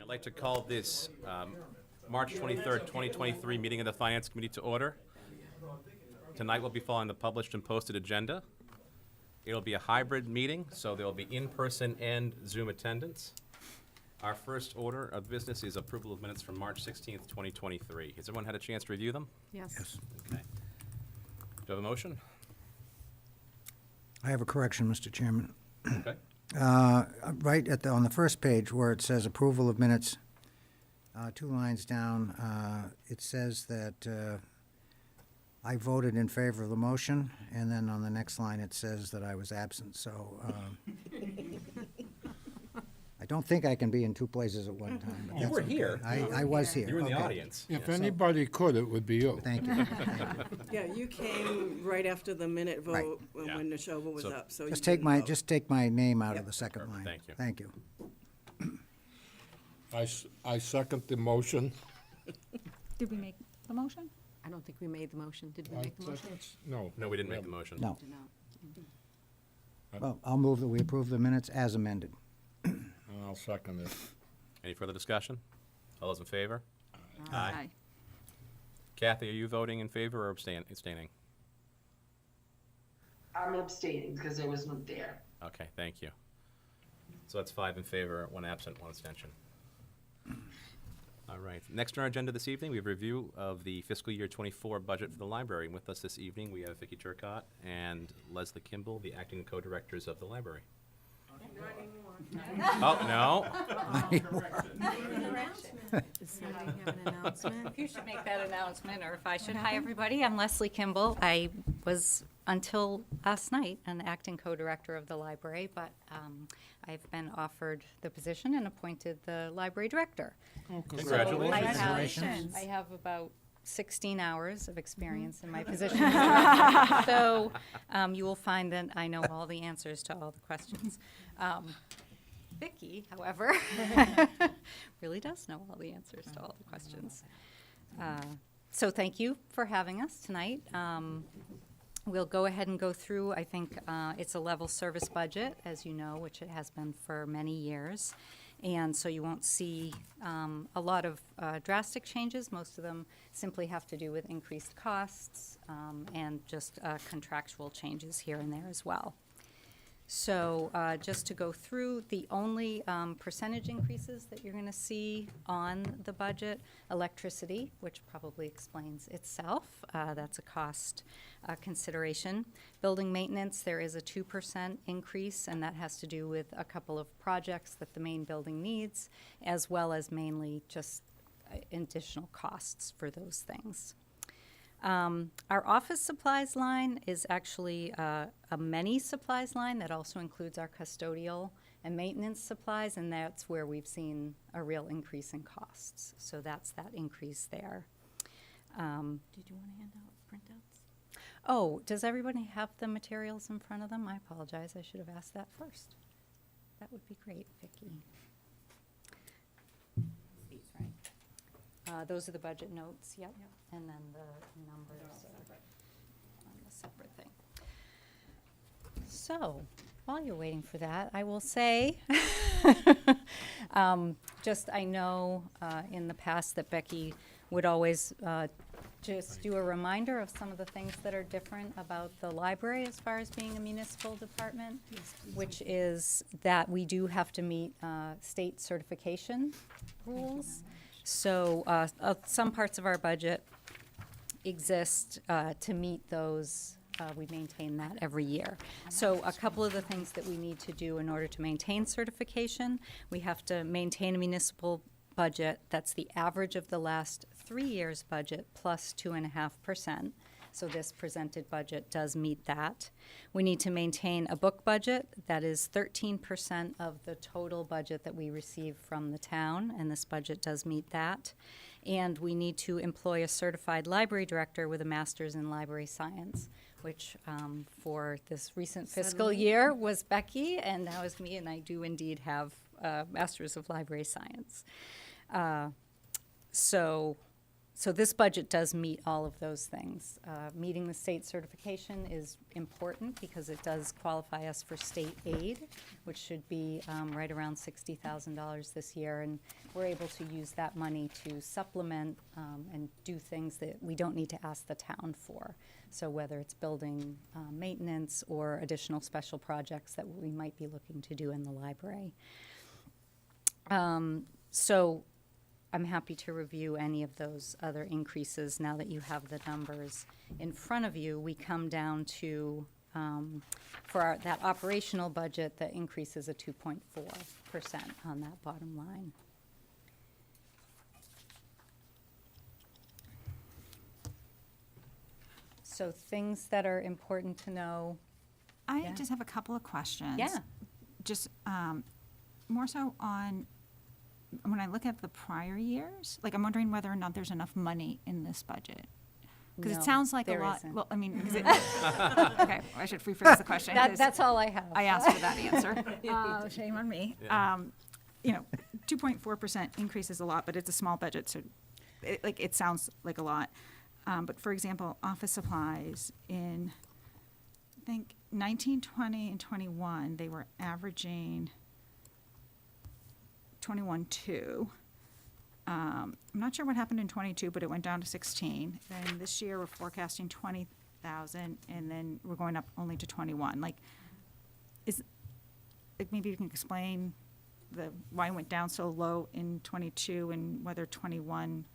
I'd like to call this March 23rd, 2023 meeting of the Finance Committee to order. Tonight we'll be following the published and posted agenda. It'll be a hybrid meeting, so there will be in-person and Zoom attendance. Our first order of business is approval of minutes from March 16th, 2023. Has everyone had a chance to review them? Yes. Okay. Do I have a motion? I have a correction, Mr. Chairman. Okay. Right on the first page where it says approval of minutes, 2 lines down, it says that I voted in favor of the motion, and then on the next line it says that I was absent. So I don't think I can be in 2 places at one time. But You that's were okay. here. I was here. You were in the Okay. audience. If Yeah. anybody could, it would be you. Thank you. Thank you. Yeah, you came right after the minute Right. vote when the shovel was So- up, so you Just take didn't my, vote. just take my name out of Yep. the second Perfect. line. Thank you. Thank you. I second the motion. Did we make the motion? I don't think we made the motion. Did we make the motion? No. No, we didn't make the motion. No. No. Well, I'll move that we approve the minutes as amended. And I'll second it. Any further discussion? All those in favor? Aye. Kathy, are you voting in favor or abstaining? I'm abstaining because I wasn't there. Okay, thank you. So that's 5 in favor, 1 absent, 1 abstention. All right. Next on our agenda this evening, we have a review of the fiscal year 24 budget for the library. And with us this evening, we have Vicki Turcott and Leslie Kimball, the acting co-directors of the library. Oh, no? Does somebody have an announcement? If you should make that announcement, or if I should. Hi, everybody. I'm Leslie Kimball. I was, until last night, an acting co-director of the library, but I've been offered the position and appointed the library director. Congratulations. I have about 16 hours of experience in my position. So you will find that I know all the answers to all the questions. Vicki, however, really does know all the answers to all the questions. So thank you for having us tonight. We'll go ahead and go through, I think it's a level service budget, as you know, which it has been for many years. And so you won't see a lot of drastic changes. Most of them simply have to do with increased costs and just contractual changes here and there as well. So just to go through, the only percentage increases that you're going to see on the budget, electricity, which probably explains itself. That's a cost consideration. Building maintenance, there is a 2% increase, and that has to do with a couple of projects that the main building needs, as well as mainly just additional costs for those things. Our office supplies line is actually a many supplies line that also includes our custodial and maintenance supplies, and that's where we've seen a real increase in costs. So that's that increase there. Did you want to hand out printouts? Oh, does everybody have the materials in front of them? I apologize. I should have asked that first. That would be great, Vicki. Right. Those are the budget notes, yep. And then the numbers on the separate thing. So, while you're waiting for that, I will say, just I know in the past that Becky would always just do a reminder of some of the things that are different about the library as far as being a municipal department, which is that we do have to meet state certification rules. So some parts of our budget exist to meet those. We maintain that every year. So a couple of the things that we need to do in order to maintain certification, we have to maintain a municipal budget that's the average of the last 3 years' budget plus 2.5%. So this presented budget does meet that. We need to maintain a book budget that is 13% of the total budget that we receive from the town, and this budget does meet that. And we need to employ a certified library director with a master's in library science, which for this recent fiscal year was Becky, and now is me, and I do indeed have a master's of library science. So So this budget does meet all of those things. Meeting the state certification is important because it does qualify us for state aid, which should be right around $60,000 this year. And we're able to use that money to supplement and do things that we don't need to ask the town for. So whether it's building maintenance or additional special projects that we might be looking to do in the library. So I'm happy to review any of those other increases now that you have the numbers in front of you. We come down to, for that operational budget, the increase is a 2.4% on that bottom line. So things that are important to know. I Yeah. just have a couple of questions. Yeah. Just more so on when I look at the prior years, like I'm wondering whether or not there's enough money in this budget. Because No, it sounds like a there lot. isn't. Well, I mean, 'cause okay, I should rephrase the question. 'cause That's all I have. I asked for that answer. Shame on me. Yeah. 2.4% increase is a lot, but it's a small budget, so it sounds like a lot. But for example, office supplies in, I think 19, 20, and 21, they were averaging 21.2. I'm not sure what happened in 22, but it went down to 16. And this year, we're forecasting 20,000, and then we're going up only to 21. Like, maybe you can explain why it went down so low in 22 and whether 21,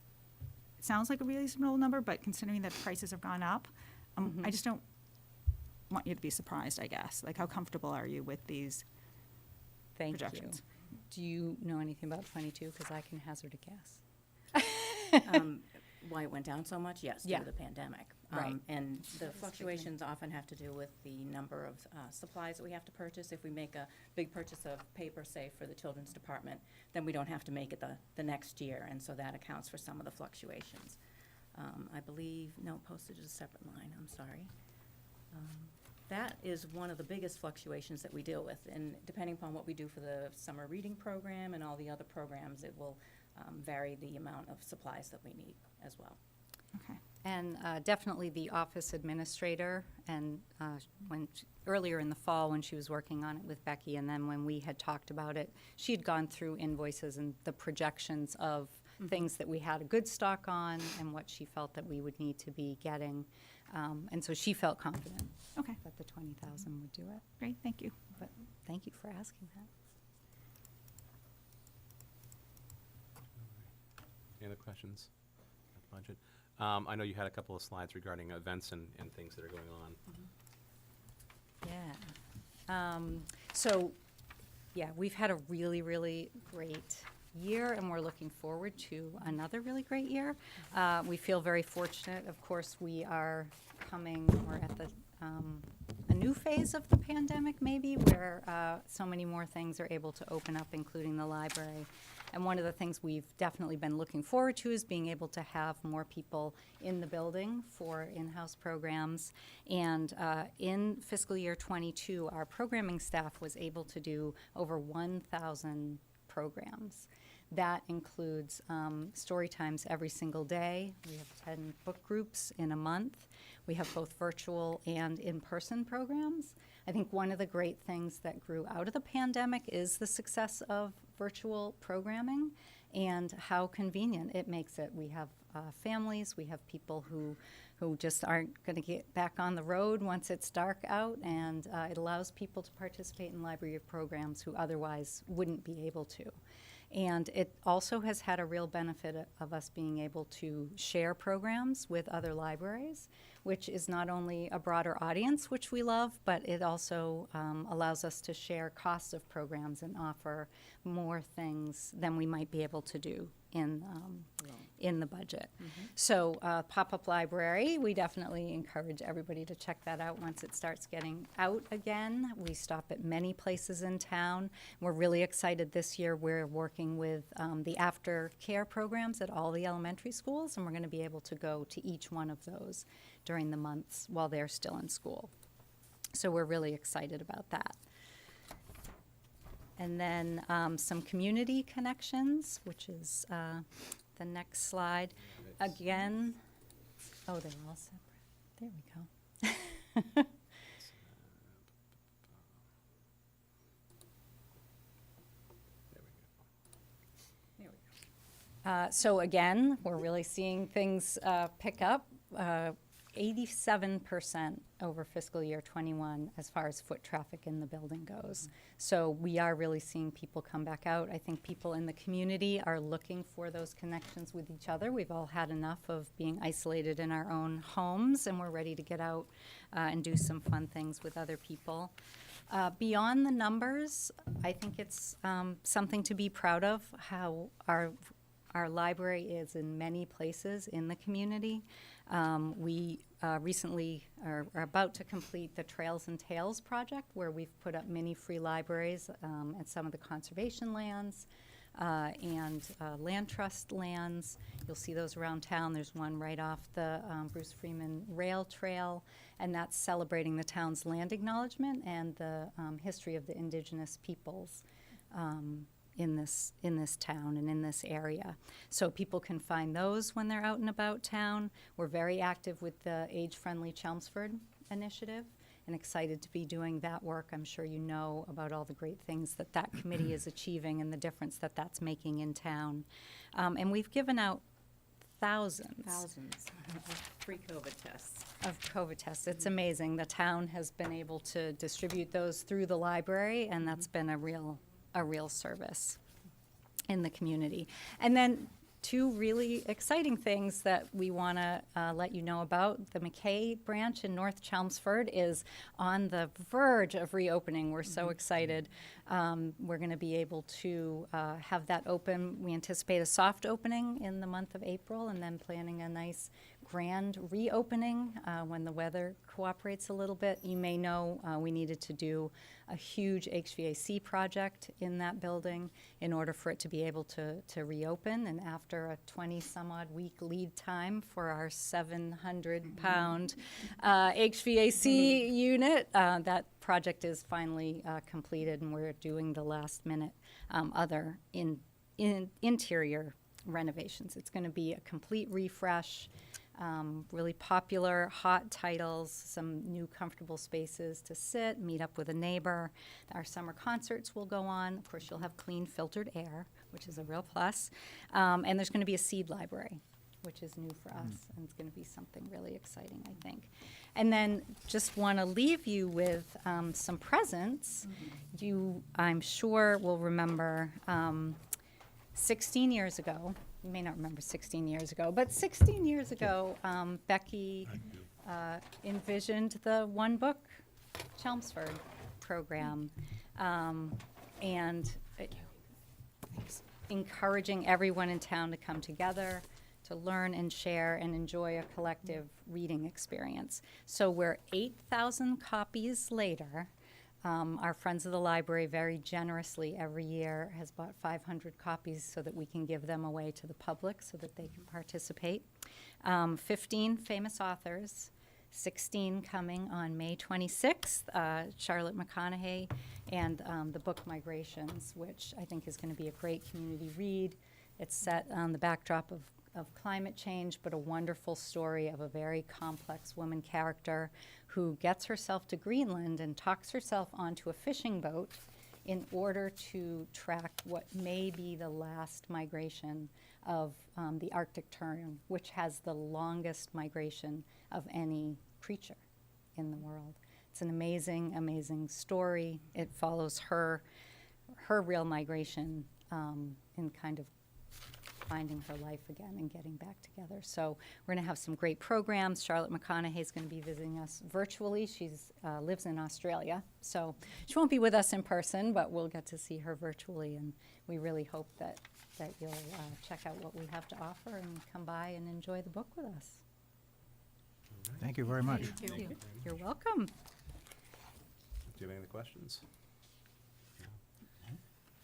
it sounds like a reasonable number, but considering that prices have gone up, I just don't want you to be surprised, I guess. Like, how comfortable are you with these Thank projections? you. Do you know anything about 22? Because I can hazard a guess. Why it went down so much? Yes, due Yeah. to the pandemic. Right. And the fluctuations often have to do with the number of supplies that we have to purchase. If we make a big purchase of paper, say, for the children's department, then we don't have to make it the next year, and so that accounts for some of the fluctuations. I believe, no, postage is a separate line, I'm sorry. That is one of the biggest fluctuations that we deal with, and depending upon what we do for the summer reading program and all the other programs, it will vary the amount of supplies that we need as well. Okay. And definitely the office administrator, and earlier in the fall when she was working on it with Becky, and then when we had talked about it, she had gone through invoices and the projections of things that we had a good stock on and what she felt that we would need to be getting. And so she felt confident Okay, that the 20,000 would do it. great, thank you. But thank you for asking that. Any other questions about the budget? I know you had a couple of slides regarding events and things that are going on. Yeah. So, yeah, we've had a really, really great year, and we're looking forward to another really great year. We feel very fortunate. Of course, we're at a new phase of the pandemic, maybe, where so many more things are able to open up, including the library. And one of the things we've definitely been looking forward to is being able to have more people in the building for in-house programs. And in fiscal year 22, our programming staff was able to do over 1,000 programs. That includes story times every single day. We have 10 book groups in a month. We have both virtual and in-person programs. I think one of the great things that grew out of the pandemic is the success of virtual programming and how convenient it makes it. We have families, we have people who just aren't going to get back on the road once it's dark out, and it allows people to participate in library programs who otherwise wouldn't be able to. And it also has had a real benefit of us being able to share programs with other libraries, which is not only a broader audience, which we love, but it also allows us to share costs of programs and offer more things than we might be able to do in the budget. So pop-up library, we definitely encourage everybody to check that out once it starts getting out again. We stop at many places in town. We're really excited this year. We're working with the aftercare programs at all the elementary schools, and we're going to be able to go to each one of those during the months while they're still in school. So we're really excited about that. And then some community connections, which is the next slide. Again, oh, they're all separate. There we go. So again, we're really seeing things pick up. 87% over fiscal year '21 as far as foot traffic in the building goes. So we are really seeing people come back out. I think people in the community are looking for those connections with each other. We've all had enough of being isolated in our own homes, and we're ready to get out and do some fun things with other people. Beyond the numbers, I think it's something to be proud of, how our library is in many places in the community. We recently are about to complete the Trails and Tales project, where we've put up mini free libraries at some of the conservation lands and land trust lands. You'll see those around town. There's one right off the Bruce Freeman Rail Trail, and that's celebrating the town's land acknowledgement and the history of the indigenous peoples in this town and in this area. So people can find those when they're out and about town. We're very active with the Age-Friendly Chelmsford initiative and excited to be doing that work. I'm sure you know about all the great things that that committee is achieving and the difference that that's making in town. And we've given out thousands of free COVID tests. of COVID tests. It's amazing. The town has been able to distribute those through the library, and that's been a real service in the community. And then two really exciting things that we want to let you know about. The McKay branch in North Chelmsford is on the verge of reopening. We're so excited. We're going to be able to have that open. We anticipate a soft opening in the month of April, and then planning a nice grand reopening when the weather cooperates a little bit. You may know we needed to do a huge HVAC project in that building in order for it to be able to reopen. And after a 20-some-odd week lead time for our 700-pound HVAC unit, that project is finally completed, and we're doing the last-minute other interior renovations. It's going to be a complete refresh. Really popular, hot titles, some new comfortable spaces to sit, meet up with a neighbor. Our summer concerts will go on. Of course, you'll have clean, filtered air, which is a real plus. And there's going to be a seed library, which is new for us, and it's going to be something really exciting, I think. And then just want to leave you with some presents. You, I'm sure, will remember 16 years ago. You may not remember 16 years ago, but 16 years ago, Becky envisioned the One Book Chelmsford program, and encouraging everyone in town to come together, to learn and share and enjoy a collective reading experience. So we're 8,000 copies later. Our Friends of the Library very generously every year has bought 500 copies so that we can give them away to the public so that they can participate. 15 famous authors, 16 coming on May 26th, Charlotte McConaughey, and the book Migrations, which I think is going to be a great community read. It's set on the backdrop of climate change, but a wonderful story of a very complex woman character who gets herself to Greenland and talks herself onto a fishing boat in order to track what may be the last migration of the Arctic tern, which has the longest migration of any creature in the world. It's an amazing, amazing story. It follows her real migration in kind of finding her life again and getting back together. So we're going to have some great programs. Charlotte McConaughey is going to be visiting us virtually. She lives in Australia, so she won't be with us in person, but we'll get to see her virtually, and we really hope that you'll check out what we have to offer and come by and enjoy the book with us. Thank you very much. Thank you. You're welcome. Do you have any other questions?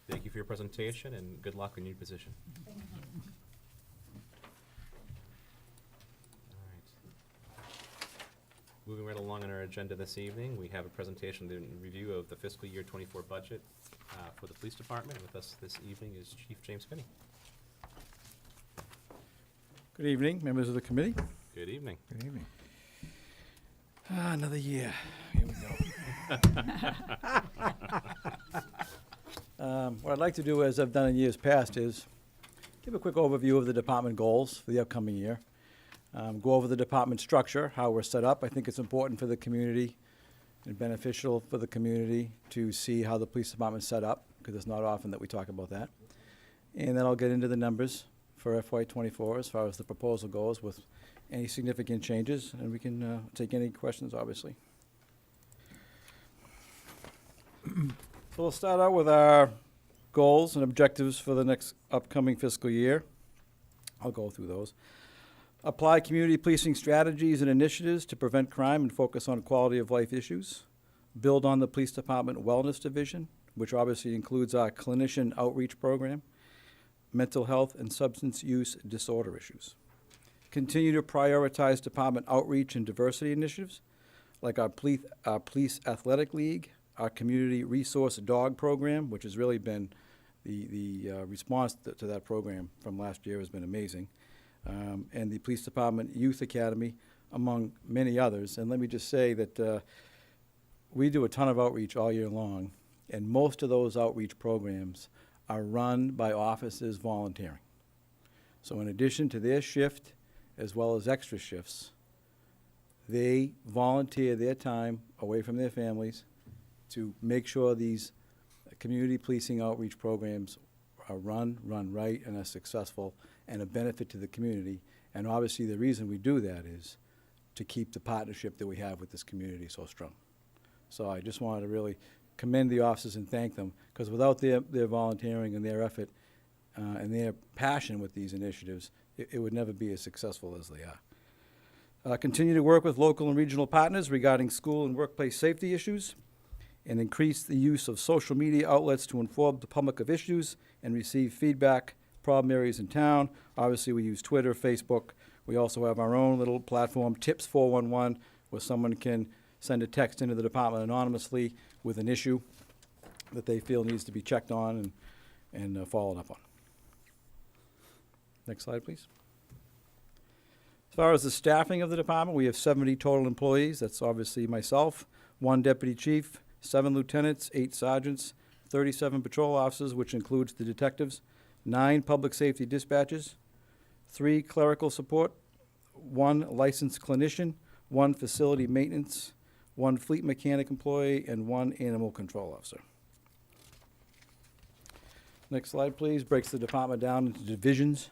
Thank you for your presentation, and good luck in your position. All right. Moving right along on our agenda this evening, we have a presentation and review of the fiscal year '24 budget for the police department. With us this evening is Chief James Finney. Good evening, members of the committee. Good evening. Good evening. Another year. Here we go. What I'd like to do, as I've done in years past, is give a quick overview of the department goals for the upcoming year. Go over the department structure, how we're set up. I think it's important for the community and beneficial for the community to see how the police department's set up, because it's not often that we talk about that. And then I'll get into the numbers for FY ¡24 as far as the proposal goes, with any significant changes, and we can take any questions, obviously. So we'll start out with our goals and objectives for the next upcoming fiscal year. I'll go through those. Apply community policing strategies and initiatives to prevent crime and focus on quality of life issues. Build on the police department wellness division, which obviously includes our clinician outreach program, mental health and substance use disorder issues. Continue to prioritize department outreach and diversity initiatives, like our police athletic league, our community resource dog program, which has really been the response to that program from last year has been amazing, and the police department youth academy, among many others. And let me just say that we do a ton of outreach all year long, and most of those outreach programs are run by officers volunteering. So in addition to their shift, as well as extra shifts, they volunteer their time away from their families to make sure these community policing outreach programs are run right, and are successful and a benefit to the community. And obviously the reason we do that is to keep the partnership that we have with this community so strong. So I just wanted to really commend the officers and thank them, because without their volunteering and their effort and their passion with these initiatives, it would never be as successful as they are. Continue to work with local and regional partners regarding school and workplace safety issues, and increase the use of social media outlets to inform the public of issues and receive feedback, problem areas in town. Obviously, we use Twitter, Facebook. We also have our own little platform, Tips 411, where someone can send a text into the department anonymously with an issue that they feel needs to be checked on and followed up on. Next slide, please. As far as the staffing of the department, we have 70 total employees. That's obviously myself, 1 deputy chief, 7 lieutenants, 8 sergeants, 37 patrol officers, which includes the detectives, 9 public safety dispatchers, 3 clerical support, 1 licensed clinician, 1 facility maintenance, 1 fleet mechanic employee, and 1 animal control officer. Next slide, please. Breaks the department down into divisions.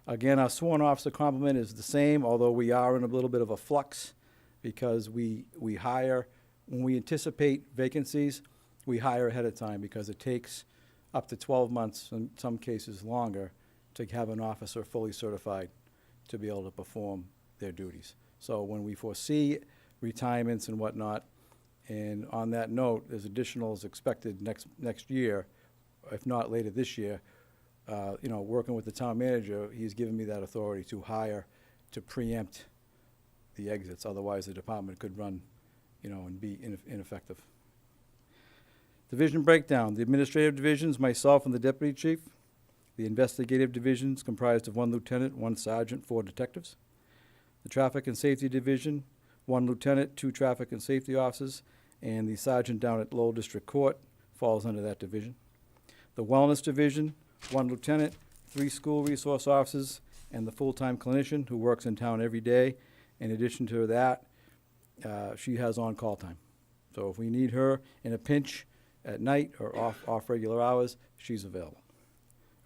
Again, our sworn officer complement is the same, although we are in a little bit of a flux, because we hire, when we anticipate vacancies, we hire ahead of time, because it takes up to 12 months, in some cases longer, to have an officer fully certified to be able to perform their duties. So when we foresee retirements and whatnot, and on that note, there's additionals expected next year, if not later this year. Working with the town manager, he's given me that authority to hire, to preempt the exits. Otherwise, the department could run, and be ineffective. Division breakdown. The administrative divisions, myself and the deputy chief. The investigative divisions comprised of 1 lieutenant, 1 sergeant, 4 detectives. The traffic and safety division, 1 lieutenant, 2 traffic and safety officers, and the sergeant down at Lowell District Court falls under that division. The wellness division, 1 lieutenant, 3 school resource officers, and the full-time clinician who works in town every day. In addition to that, she has on-call time. So if we need her in a pinch at night or off regular hours, she's available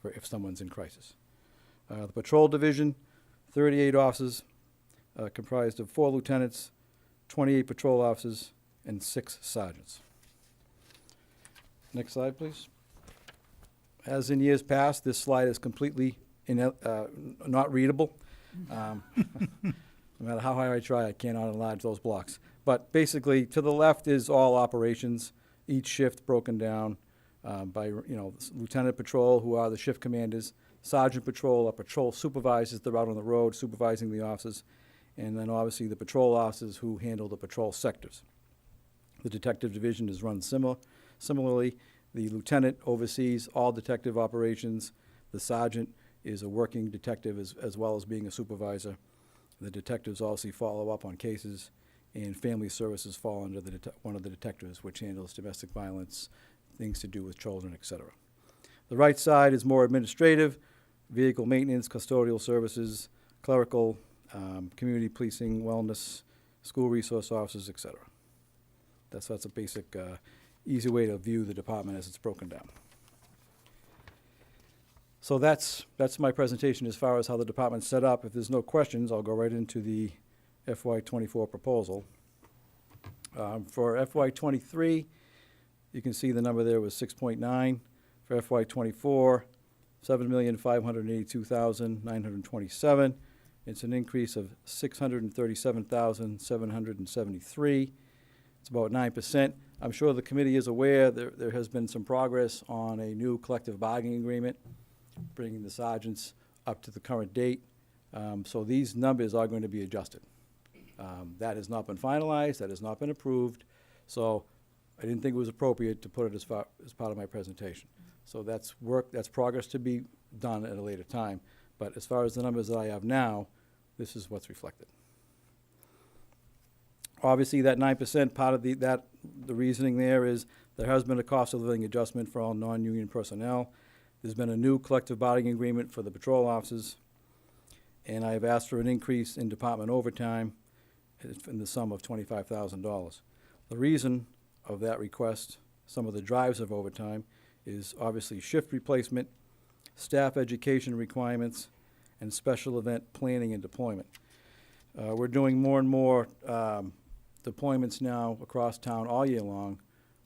for if someone's in crisis. The patrol division, 38 officers, comprised of 4 lieutenants, 28 patrol officers, and 6 sergeants. Next slide, please. As in years past, this slide is completely not readable. No matter how hard I try, I cannot enlarge those blocks. But basically, to the left is all operations, each shift broken down by lieutenant patrol, who are the shift commanders, sergeant patrol are patrol supervisors. They're out on the road supervising the officers, and then obviously the patrol officers who handle the patrol sectors. The detective division is run similarly. The lieutenant oversees all detective operations. The sergeant is a working detective as well as being a supervisor. The detectives also follow up on cases, and family services fall under one of the detectives, which handles domestic violence, things to do with children, et cetera. The right side is more administrative, vehicle maintenance, custodial services, clerical, community policing, wellness, school resource officers, et cetera. That's a basic, easy way to view the department as it's broken down. So that's my presentation as far as how the department's set up. If there's no questions, I'll go right into the FY24 proposal. For FY23, you can see the number there was 6.9. For FY24, 7,582,927. It's an increase of 637,773. It's about 9%. I'm sure the committee is aware there has been some progress on a new collective bargaining agreement, bringing the sergeants up to the current date. So these numbers are going to be adjusted. That has not been finalized, that has not been approved, so I didn't think it was appropriate to put it as part of my presentation. So that's progress to be done at a later time. But as far as the numbers that I have now, this is what's reflected. Obviously, that 9%, part of the reasoning there is there has been a cost of living adjustment for all non-union personnel. There's been a new collective bargaining agreement for the patrol officers, and I have asked for an increase in department overtime in the sum of $25,000. The reason of that request, some of the drives of overtime, is obviously shift replacement, staff education requirements, and special event planning and deployment. We're doing more and more deployments now across town all year long,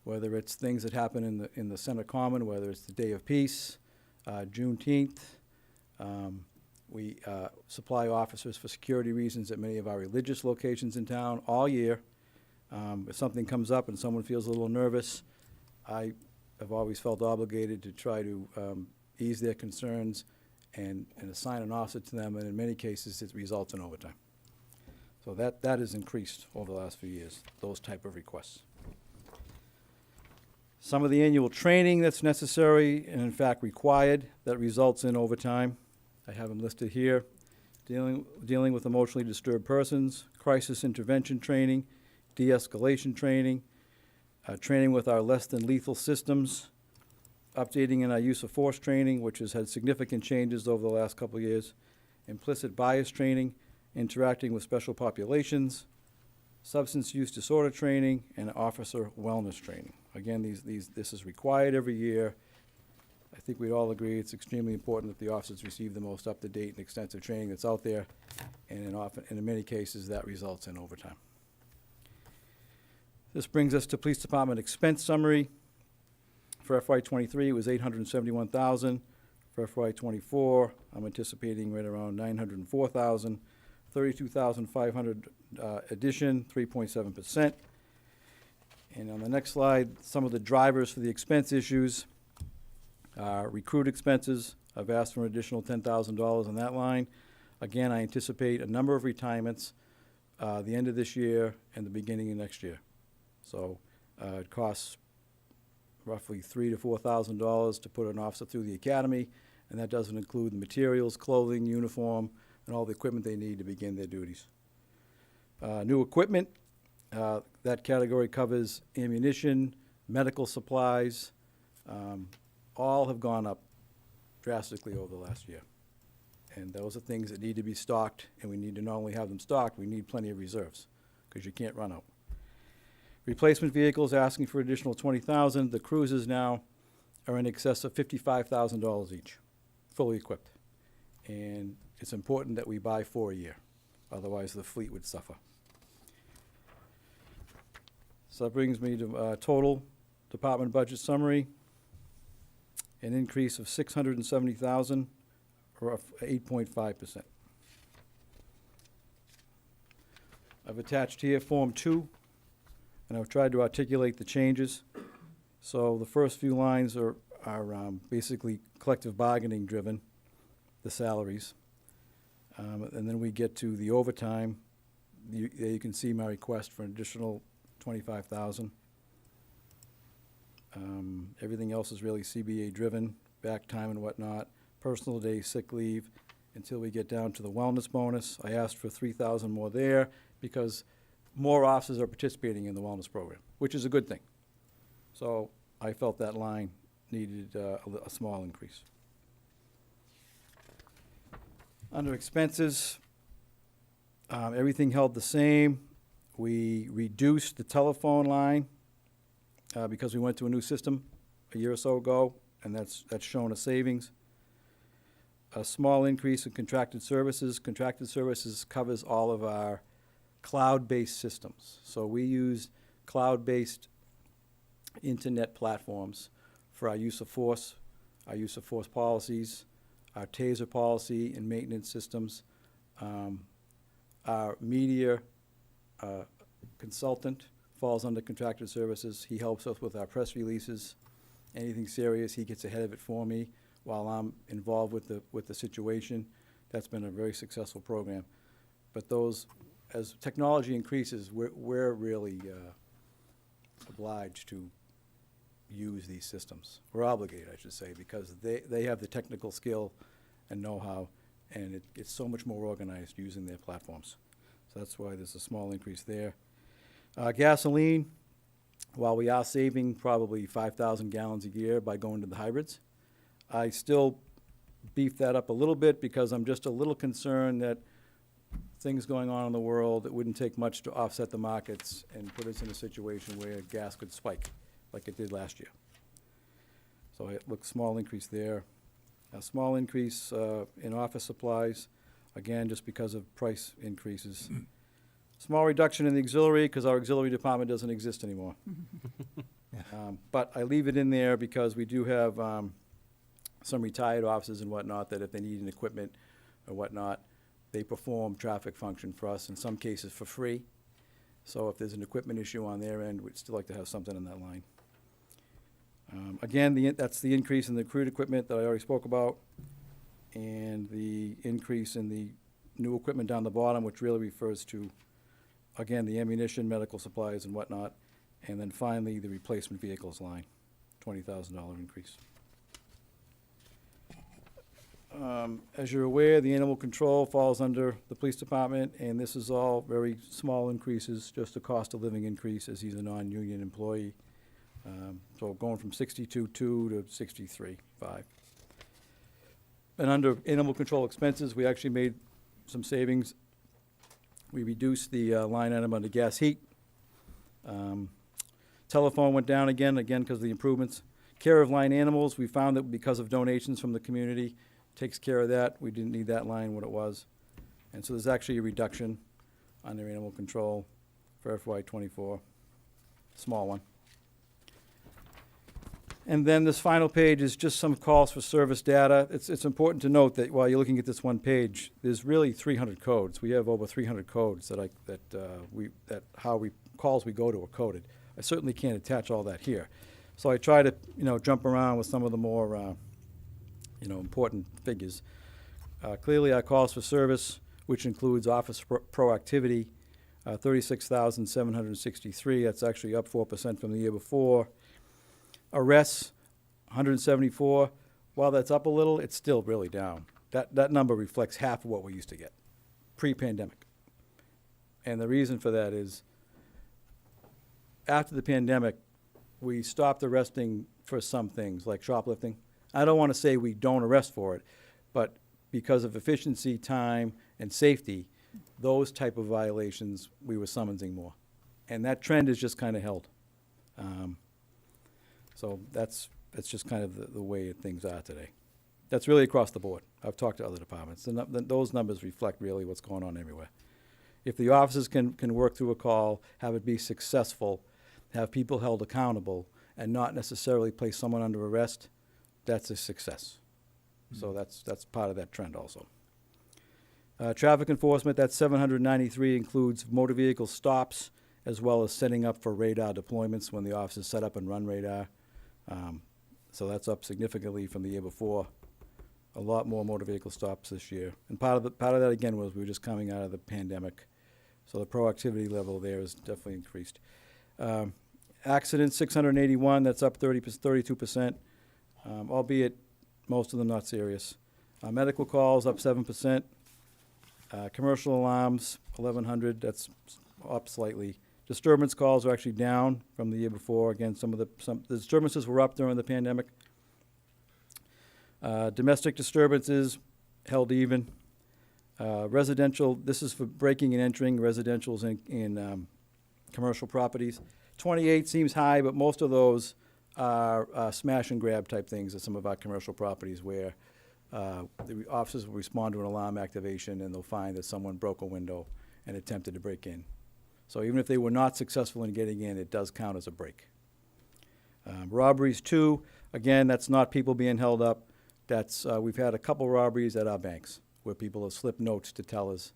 whether it's things that happen in the Center Common, whether it's the Day of Peace, Juneteenth. We supply officers for security reasons at many of our religious locations in town all year. If something comes up and someone feels a little nervous, I have always felt obligated to try to ease their concerns and assign an officer to them, and in many cases, it results in overtime. So that has increased over the last few years, those type of requests. Some of the annual training that's necessary and in fact required that results in overtime. I have them listed here. Dealing with emotionally disturbed persons, crisis intervention training, de-escalation training, training with our less than lethal systems, updating in our use of force training, which has had significant changes over the last couple of years, implicit bias training, interacting with special populations, substance use disorder training, and officer wellness training. Again, this is required every year. I think we'd all agree it's extremely important that the officers receive the most up-to-date and extensive training that's out there, and in many cases, that results in overtime. This brings us to Police Department expense summary. For FY23, it was $871,000. For FY24, I'm anticipating right around $904,000. $32,500 addition, 3.7%. And on the next slide, some of the drivers for the expense issues. Recruit expenses, I've asked for an additional $10,000 on that line. Again, I anticipate a number of retirements the end of this year and the beginning of next year. So it costs roughly $3,000 to $4,000 to put an officer through the academy, and that doesn't include the materials, clothing, uniform, and all the equipment they need to begin their duties. New equipment, that category covers ammunition, medical supplies, all have gone up drastically over the last year. And those are things that need to be stocked, and we need to not only have them stocked, we need plenty of reserves, because you can't run out. Replacement vehicles, asking for additional $20,000. The cruisers now are in excess of $55,000 each, fully equipped. And it's important that we buy 4 a year, otherwise the fleet would suffer. So that brings me to total department budget summary. An increase of $670,000, or 8.5%. I've attached here Form 2, and I've tried to articulate the changes. So the first few lines are basically collective bargaining driven, the salaries. And then we get to the overtime. There you can see my request for an additional $25,000. Everything else is really CBA driven, back time and whatnot. personal day sick leave until we get down to the wellness bonus. I asked for 3,000 more there because more officers are participating in the wellness program, which is a good thing. So I felt that line needed a small increase. Under expenses, everything held the same. We reduced the telephone line because we went to a new system a year or so ago, and that's shown a savings. A small increase in contracted services. Contracted services covers all of our cloud-based systems. So we use cloud-based internet platforms for our use of force policies, our TASER policy and maintenance systems. Our media consultant falls under contracted services. He helps us with our press releases. Anything serious, he gets ahead of it for me while I'm involved with the situation. That's been a very successful program. But those, as technology increases, we're really obliged to use these systems. We're obligated, I should say, because they have the technical skill and know-how, and it's so much more organized using their platforms. So that's why there's a small increase there. Gasoline, while we are saving probably 5,000 gallons a year by going to the hybrids, I still beef that up a little bit because I'm just a little concerned that things going on in the world, it wouldn't take much to offset the markets and put us in a situation where gas could spike like it did last year. So it looks small increase there. A small increase in office supplies, again, just because of price increases. Small reduction in the auxiliary because our auxiliary department doesn't exist anymore. But I leave it in there because we do have some retired officers and whatnot that if they need an equipment or whatnot, they perform traffic function for us, in some cases for free. So if there's an equipment issue on their end, we'd still like to have something in that line. Again, that's the increase in the crude equipment that I already spoke about, and the increase in the new equipment down the bottom, which really refers to, again, the ammunition, medical supplies, and whatnot. And then finally, the replacement vehicles line, $20,000 increase. As you're aware, the animal control falls under the police department, and this is all very small increases, just a cost of living increase as he's a non-union employee. So going from 62.2 to 63.5. And under animal control expenses, we actually made some savings. We reduced the line item under gas heat. Telephone went down again because of the improvements. Care of line animals, we found that because of donations from the community, takes care of that. We didn't need that line what it was. And so there's actually a reduction on their animal control for FY24, small one. And then this final page is just some calls for service data. It's important to note that while you're looking at this one page, there's really 300 codes. We have over 300 codes calls we go to are coded. I certainly can't attach all that here. So I try to, jump around with some of the more, important figures. Clearly, our calls for service, which includes office proactivity, 36,763. That's actually up 4% from the year before. Arrests, 174. While that's up a little, it's still really down. That number reflects half of what we used to get pre-pandemic. And the reason for that is after the pandemic, we stopped arresting for some things like shoplifting. I don't want to say we don't arrest for it, but because of efficiency, time, and safety, those type of violations, we were summonsing more. And that trend is just kind of held. So that's just kind of the way things are today. That's really across the board. I've talked to other departments, and those numbers reflect really what's going on everywhere. If the officers can work through a call, have it be successful, have people held accountable, and not necessarily place someone under arrest, that's a success. So that's part of that trend also. Traffic enforcement, that 793 includes motor vehicle stops, as well as setting up for radar deployments when the officers set up and run radar. So that's up significantly from the year before. A lot more motor vehicle stops this year. And part of that, again, was we were just coming out of the pandemic. So the proactivity level there is definitely increased. Accidents, 681, that's up 32%, albeit most of them not serious. Medical calls up 7%. Commercial alarms, 1,100, that's up slightly. Disturbance calls are actually down from the year before. Again, some the disturbances were up during the pandemic. Domestic disturbances held even. Residential, this is for breaking and entering residentials in commercial properties. 28 seems high, but most of those are smash and grab type things at some of our commercial properties where the officers will respond to an alarm activation and they'll find that someone broke a window and attempted to break in. So even if they were not successful in getting in, it does count as a break. Robberies too, again, that's not people being held up. That's, we've had a couple robberies at our banks where people have slipped notes to tellers,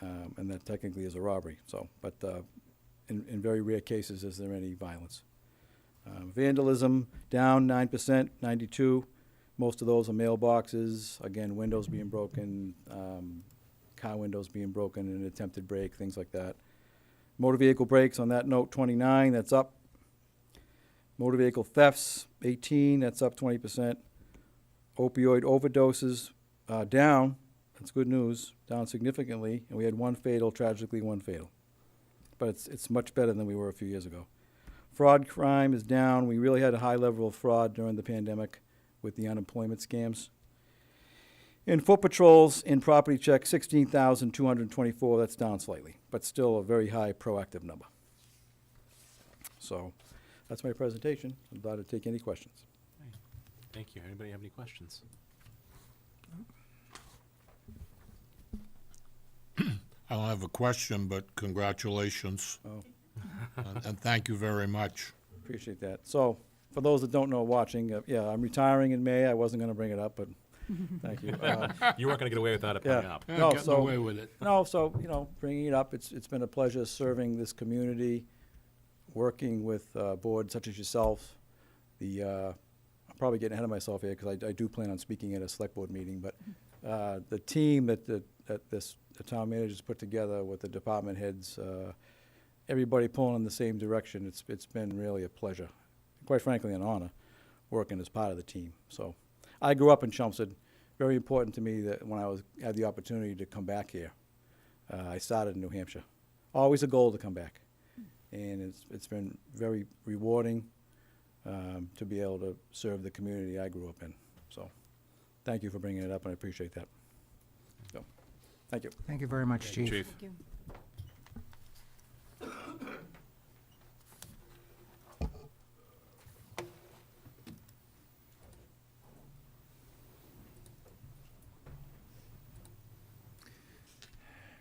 and that technically is a robbery. So, but in very rare cases is there any violence. Vandalism down 9%, 92. Most of those are mailboxes, again, windows being broken, car windows being broken in an attempted break, things like that. Motor vehicle breaks, on that note, 29, that's up. Motor vehicle thefts, 18, that's up 20%. Opioid overdoses, down, that's good news, down significantly, and we had one fatal, tragically one fatal. But it's much better than we were a few years ago. Fraud crime is down. We really had a high level of fraud during the pandemic with the unemployment scams. In foot patrols, in property checks, 16,224, that's down slightly, but still a very high proactive number. So that's my presentation. I'm glad to take any questions. Thank you. Anybody have any questions? I don't have a question, but congratulations. Oh. And thank you very much. Appreciate that. So for those that don't know watching, yeah, I'm retiring in May. I wasn't going to bring it up, but thank you. You weren't going to get away without it coming Yeah. up. No, Getting so- away with it. No, so, bringing it up, it's been a pleasure serving this community, working with boards such as yourself. I'm probably getting ahead of myself here because I do plan on speaking at a select board meeting, but the team that the town managers put together with the department heads, everybody pulling in the same direction, it's been really a pleasure. Quite frankly, an honor working as part of the team. So I grew up in Chelmsford. Very important to me that when I had the opportunity to come back here, I started in New Hampshire. Always a goal to come back. And it's been very rewarding to be able to serve the community I grew up in. So thank you for bringing it up, and I appreciate that. So, thank you. Thank you very much, Chief. Chief. Thank you.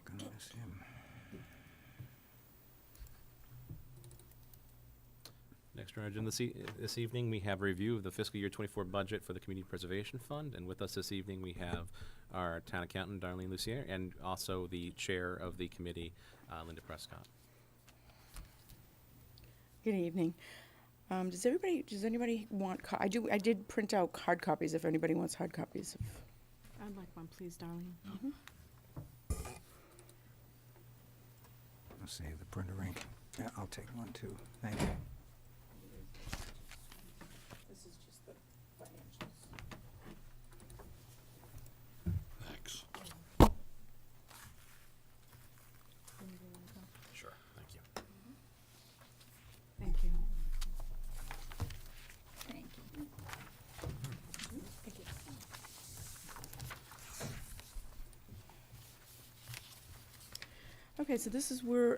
Gonna miss him. Next on our agenda this evening, we have a review of the fiscal year 24 budget for the Community Preservation Fund. And with us this evening, we have our town accountant, Darlene Lucier, and also the chair of the committee, Linda Prescott. Good evening. Does anybody want, I did print out hard copies if anybody wants hard copies. I'd like one, please, darling. Let's save the printer ink. Yeah, I'll take one too. Thank you. This is just the financials. Thanks. Sure, thank you. Thank you. Thank you. Okay, so this is where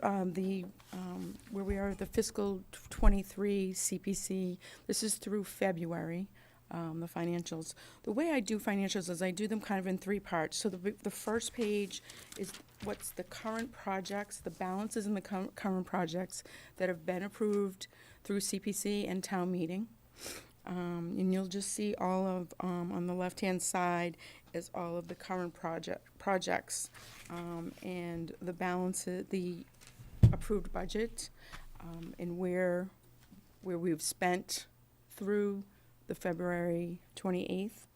where we are at the fiscal '23 CPC. This is through February, the financials. The way I do financials is I do them kind of in three parts. So the first page is what's the current projects, the balances in the current projects that have been approved through CPC and town meeting. And you'll just see all of, on the left-hand side is all of the current projects, and the balance, the approved budget, and where we've spent through the February 28th.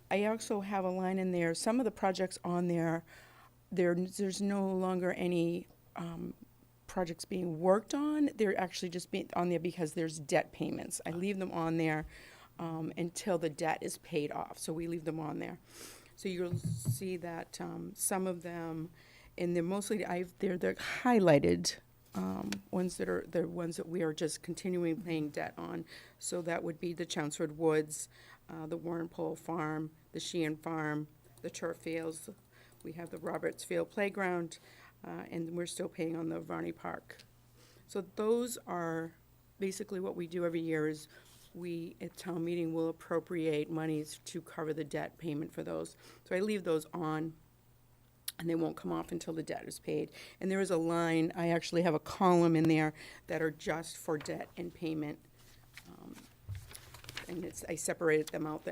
I also have a line in there, some of the projects on there, there's no longer any projects being worked on. They're actually just being on there because there's debt payments. I leave them on there until the debt is paid off. So we leave them on there. So you'll see that some of them, and they're mostly, they're highlighted ones that are the ones that we are just continuing paying debt on. So that would be the Chelmsford Woods, the Warren Pole Farm, the Sheehan Farm, the turf fields. We have the Roberts Field Playground, and we're still paying on the Varney Park. So those are basically what we do every year is we, at town meeting, will appropriate monies to cover the debt payment for those. So I leave those on, and they won't come off until the debt is paid. And there is a line, I actually have a column in there that are just for debt and payment. And I separated them out,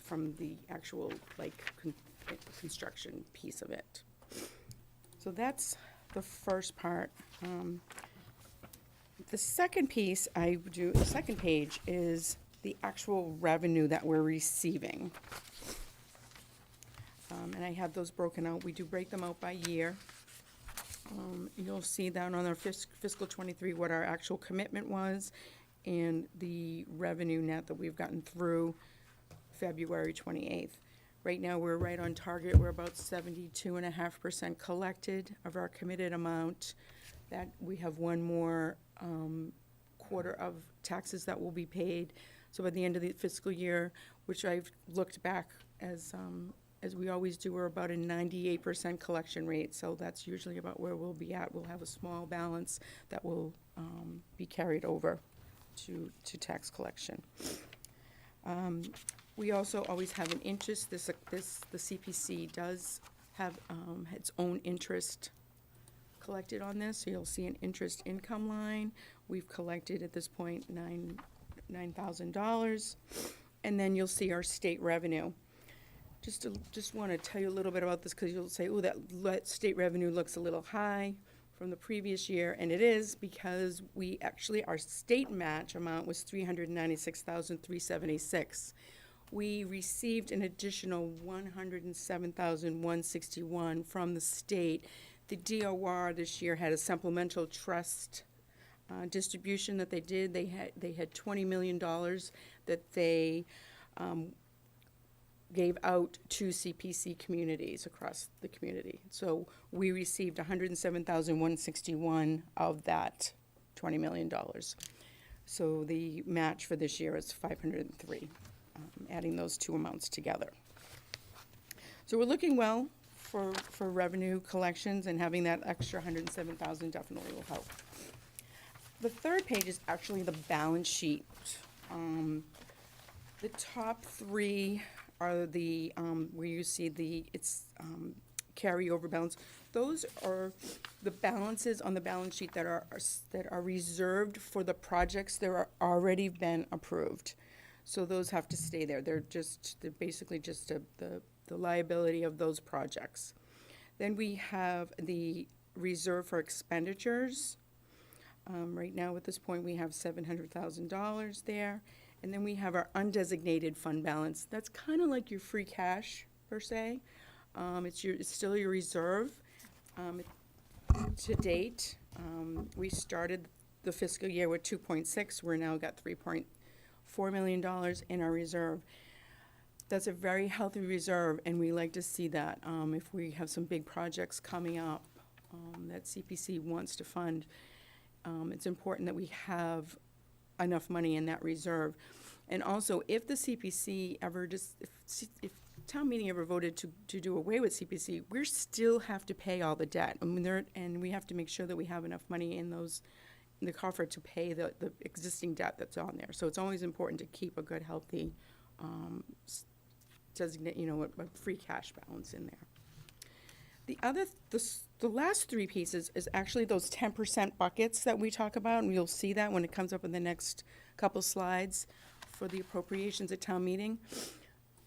from the actual, construction piece of it. So that's the first part. The second piece the second page is the actual revenue that we're receiving. And I have those broken out. We do break them out by year. You'll see down on our fiscal '23 what our actual commitment was and the revenue net that we've gotten through February 28th. Right now, we're right on target. We're about 72.5% collected of our committed amount. That we have one more quarter of taxes that will be paid. So by the end of the fiscal year, which I've looked back as we always do, we're about a 98% collection rate. So that's usually about where we'll be at. We'll have a small balance that will be carried over to tax collection. We also always have an interest. The CPC does have its own interest collected on this. So you'll see an interest income line. We've collected at this point $9,000. And then you'll see our state revenue. Just want to tell you a little bit about this because you'll say, oh, that state revenue looks a little high from the previous year, and it is because our state match amount was $396,376. We received an additional $107,161 from the state. The DOR this year had a supplemental trust distribution that they did. They had $20 million that they gave out to CPC communities across the community. So we received $107,161 of that $20 million. So the match for this year is $503, adding those two amounts together. So we're looking well for revenue collections, and having that extra $107,000 definitely will help. The third page is actually the balance sheet. The top three are the where you see carryover balance. Those are the balances on the balance sheet that are reserved for the projects that are already been approved. So those have to stay there. They're basically just the liability of those projects. Then we have the reserve for expenditures. Right now, at this point, we have $700,000 there. And then we have our undesignated fund balance. That's kind of like your free cash, per se. It's still your reserve. To date, we started the fiscal year with 2.6. We're now got $3.4 million in our reserve. That's a very healthy reserve, and we like to see that. If we have some big projects coming up that CPC wants to fund, it's important that we have enough money in that reserve. And also, if the CPC ever if town meeting ever voted to do away with CPC, we still have to pay all the debt. And we have to make sure that we have enough money in the coffer to pay the existing debt that's on there. So it's always important to keep a good, healthy, designate, a free cash balance in there. The last three pieces is actually those 10% buckets that we talk about, and you'll see that when it comes up in the next couple slides for the appropriations at town meeting.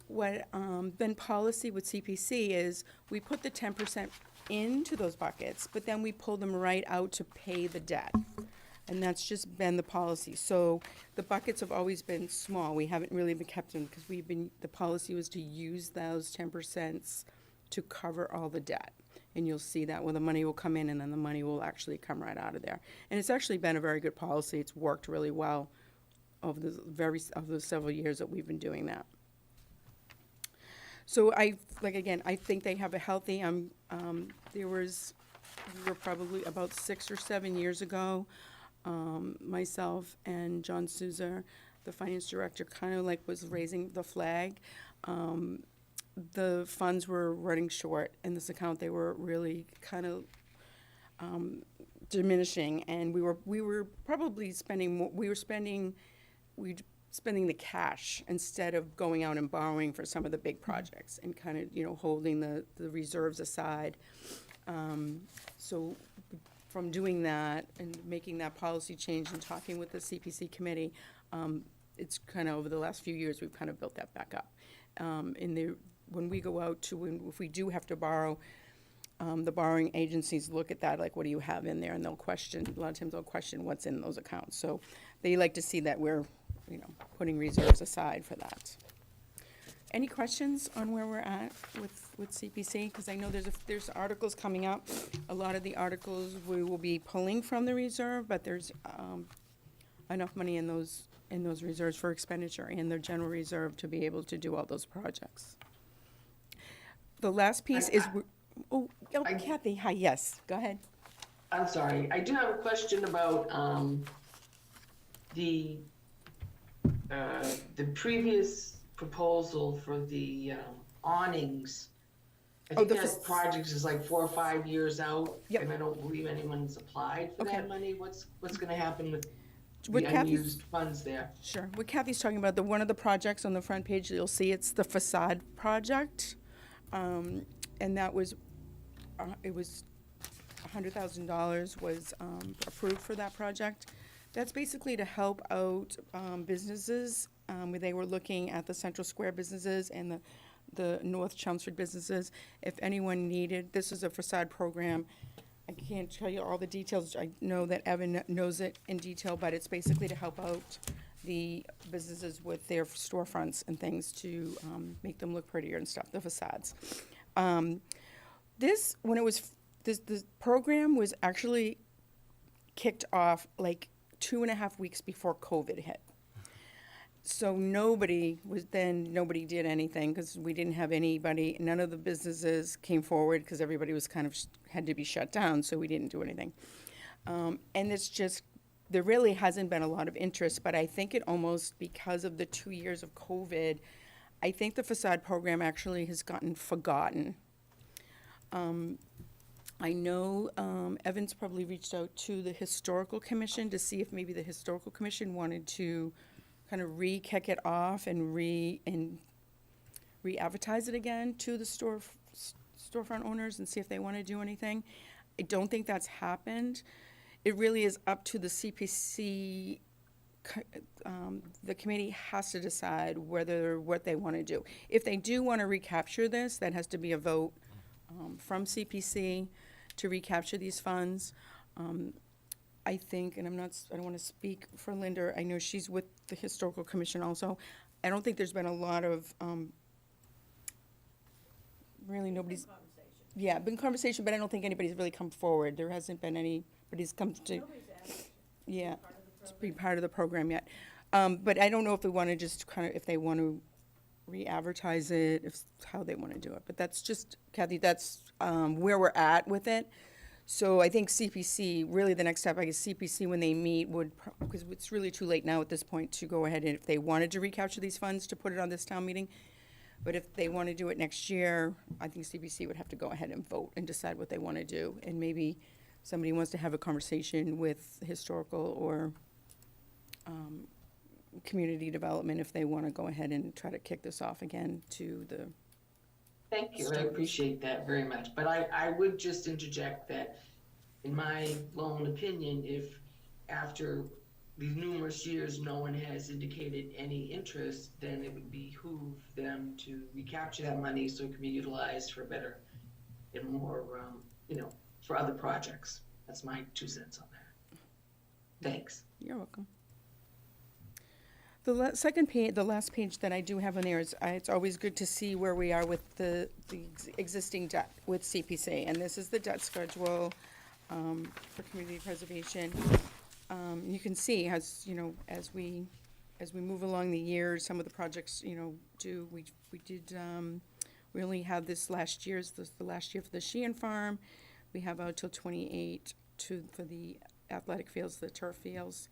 What been policy with CPC is we put the 10% into those buckets, but then we pull them right out to pay the debt. And that's just been the policy. So the buckets have always been small. We haven't really been kept them because the policy was to use those 10% to cover all the debt. And you'll see that where the money will come in and then the money will actually come right out of there. And it's actually been a very good policy. It's worked really well of the several years that we've been doing that. So I think they have a healthy, we were probably about 6 or 7 years ago, myself and John Souza, the finance director, kind of like was raising the flag. The funds were running short in this account. They were really kind of diminishing, and we were probably spending more, spending the cash instead of going out and borrowing for some of the big projects and kind of, holding the reserves aside. So from doing that and making that policy change and talking with the CPC committee, it's kind of over the last few years, we've kind of built that back up. When we go out if we do have to borrow, the borrowing agencies look at that, like, what do you have in there? And a lot of times they'll question what's in those accounts. So they like to see that we're, putting reserves aside for that. Any questions on where we're at with CPC? Because I know there's articles coming up. A lot of the articles we will be pulling from the reserve, but there's enough money in those reserves for expenditure and the general reserve to be able to do all those projects. The last piece is, Kathy, hi, yes, go ahead. I'm sorry, I do have a question about the previous proposal for the awnings. I think that project is like 4 or 5 years out. Yep. And I don't believe anyone's applied for Okay. that money. What's gonna happen with What the Kathy's- unused funds there? Sure. What Kathy's talking about, one of the projects on the front page, you'll see it's the facade project. And that was, it was $100,000 was approved for that project. That's basically to help out businesses. Where they were looking at the Central Square businesses and the North Chelmsford businesses. If anyone needed, this is a facade program. I can't tell you all the details. I know that Evan knows it in detail, but it's basically to help out the businesses with their storefronts and things to make them look prettier and stuff, the facades. This program was actually kicked off like 2.5 weeks before COVID hit. So nobody did anything because we didn't have anybody, none of the businesses came forward because everybody was kind of had to be shut down, so we didn't do anything. And it's just, there really hasn't been a lot of interest, but I think it almost, because of the 2 years of COVID, I think the facade program actually has gotten forgotten. I know Evan's probably reached out to the Historical Commission to see if maybe the Historical Commission wanted to kind of re-kick it off and re-advertise it again to the storefront owners and see if they want to do anything. I don't think that's happened. It really is up to the CPC. The committee has to decide what they want to do. If they do want to recapture this, that has to be a vote from CPC to recapture these funds. I think, and I don't want to speak for Linda, I know she's with the Historical Commission also. I don't think there's been a lot of, really nobody's. Yeah, been conversation, but I don't think anybody's really come forward. There hasn't been anybody's come to. Yeah, to be part of the program yet. But I don't know if we want to just kind of, if they want to re-advertise it, how they want to do it. But that's just, Kathy, that's where we're at with it. So I think CPC, really the next step, I guess CPC when they meet would, because it's really too late now at this point to go ahead and if they wanted to recapture these funds to put it on this town meeting. But if they want to do it next year, I think CPC would have to go ahead and vote and decide what they want to do. And maybe somebody wants to have a conversation with historical or community development if they want to go ahead and try to kick this off again to the. Thank you, I appreciate that very much. But I would just interject that, in my lone opinion, if after these numerous years no one has indicated any interest, then it would behoove them to recapture that money so it can be utilized for better and more, for other projects. That's my 2 cents on that. Thanks. You're welcome. The second page, the last page that I do have on there is, it's always good to see where we are with the existing debt with CPC. And this is the debt schedule for community preservation. You can see as as we move along the year, some of the projects, we only have this last year's, the last year for the Sheehan Farm. We have out till 28 for the athletic fields, the turf fields.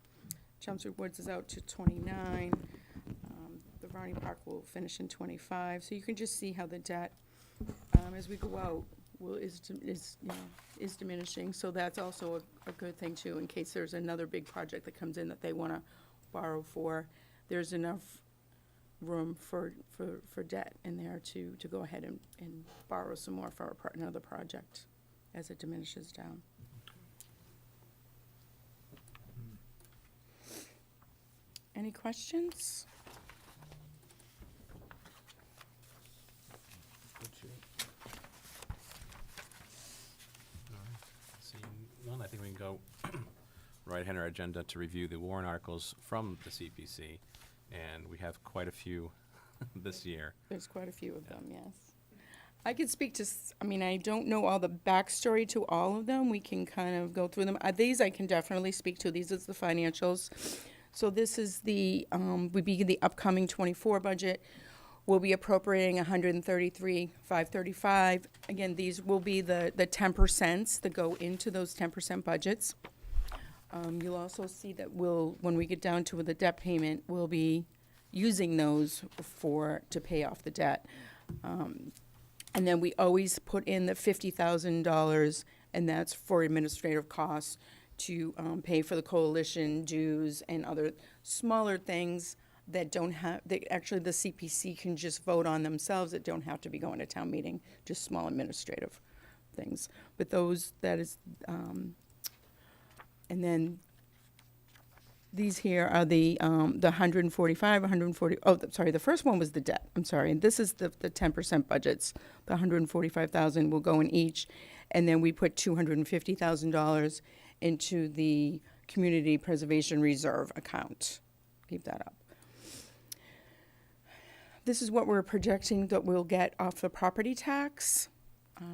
Chelmsford Woods is out to 29. The Varney Park will finish in 25. So you can just see how the debt, as we go out, is diminishing. So that's also a good thing too, in case there's another big project that comes in that they want to borrow for. There's enough room for debt in there to go ahead and borrow some more for another project as it diminishes down. Any questions? Seeing none, I think we can go right ahead on our agenda to review the warrant articles from the CPC, and we have quite a few this year. There's quite a few of them, yes. I could speak to, I don't know all the backstory to all of them. We can kind of go through them. These I can definitely speak to. These is the financials. So this is the, would be the upcoming 24 budget. We'll be appropriating $133,535. Again, these will be the 10% that go into those 10% budgets. You'll also see that when we get down to the debt payment, we'll be using those to pay off the debt. And then we always put in the $50,000, and that's for administrative costs to pay for the coalition dues and other smaller things that actually the CPC can just vote on themselves, that don't have to be going to town meeting, just small administrative things. But that is, and then these here are the 145, 140, the first one was the debt, I'm sorry. And this is the 10% budgets. The 145,000 will go in each, and then we put $250,000 into the Community Preservation Reserve account. Keep that up. This is what we're projecting that we'll get off the property tax.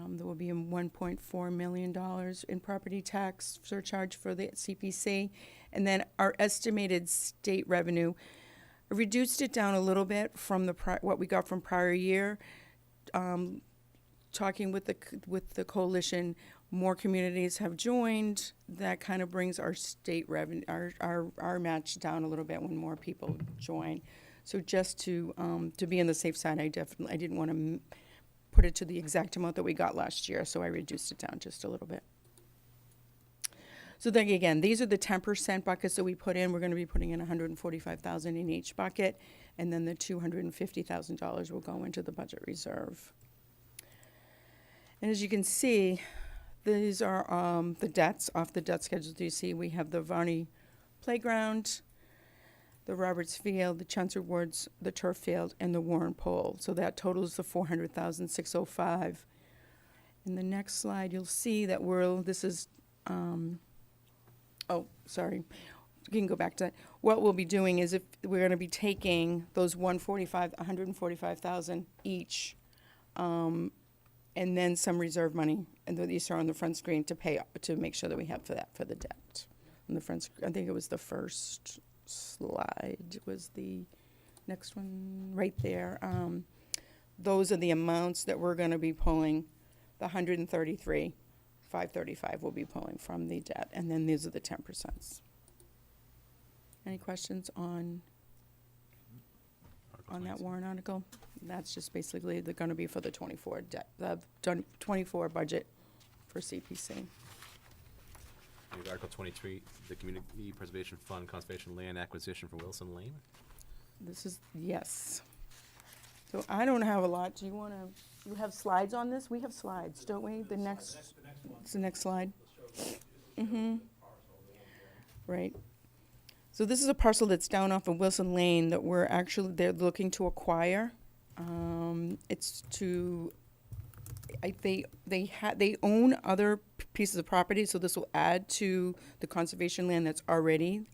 There will be $1.4 million in property tax surcharge for the CPC. And then our estimated state revenue, I reduced it down a little bit from what we got from prior year. Talking with the coalition, more communities have joined. That kind of brings our state revenue, our match down a little bit when more people join. So just to be on the safe side, I didn't want to put it to the exact amount that we got last year, so I reduced it down just a little bit. So then again, these are the 10% buckets that we put in. We're going to be putting in $145,000 in each bucket, and then the $250,000 will go into the budget reserve. And as you can see, these are the debts off the debt schedule. Do you see we have the Varney Playground, the Roberts Field, the Chelmsford Woods, the turf field, and the Warren Pole. So that totals the $400,605. In the next slide, you'll see that this is, sorry. You can go back to that. What we'll be doing is we're going to be taking those $145,000 each, and then some reserve money, and these are on the front screen to make sure that we have for the debt. On the front, I think it was the first slide was the next one right there. Those are the amounts that we're going to be pulling. The $133,535 will be pulling from the debt, and then these are the 10%. Any questions on that warrant article? That's just basically they're going to be for the 24 budget for CPC. Article 23, the Community Preservation Fund Conservation Land Acquisition for Wilson Lane. This is, yes. So I don't have a lot. Do you want to, you have slides on this? We have slides, don't we? It's the next slide. Mm-hmm. Right. So this is a parcel that's down off of Wilson Lane that they're looking to acquire. It's to, they own other pieces of property, so this will add to the conservation land that's already.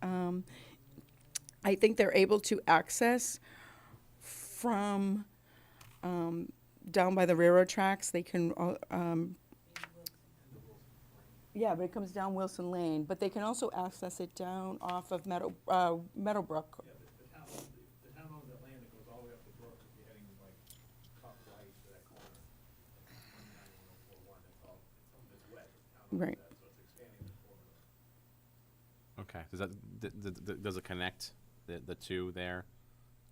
I think they're able to access from down by the railroad tracks. They can, yeah, but it comes down Wilson Lane. But they can also access it down off of Meadowbrook. Right. Okay, does that, does it connect the two there?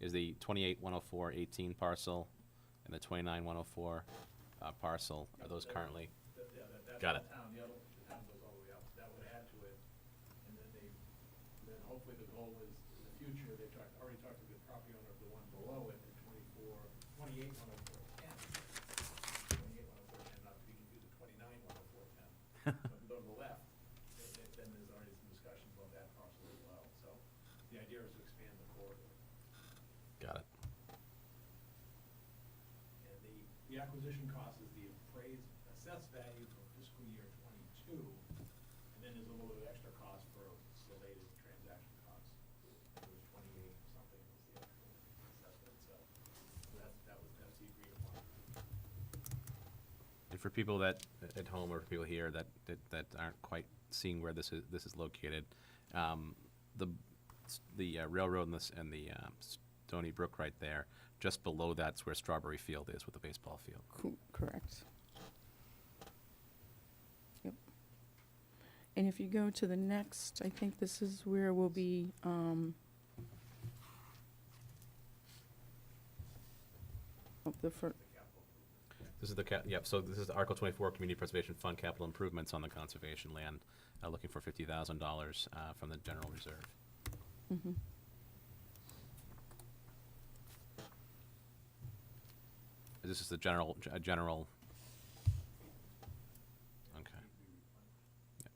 Is the 28-104-18 parcel and the 29-104 parcel, are those currently? Got it. The town goes all the way up, that would add to it, and then hopefully the goal is, in the future, already talked to the property owner of the one below it, the 28-104-10. 28-104-10, not to be confused with 29-104-10. But if you go to the left, then there's already some discussion about that parcel as well, so the idea is to expand the corridor. Got it. And the acquisition cost is the assessed value for fiscal year '22, and then there's a little bit of extra cost for related transaction costs. It was 28 something was the actual assessment itself. So that's the agreed upon. And for people that, at home or for people here that aren't quite seeing where this is located, the railroad and the Stony Brook right there, just below that's where Strawberry Field is with the baseball field. Correct. Yep. And if you go to the next, I think this is where we'll be, This is so this is Article 24, Community Preservation Fund Capital Improvements on the conservation land, looking for $50,000 from the general reserve. mhm. This is the general, okay. Yeah.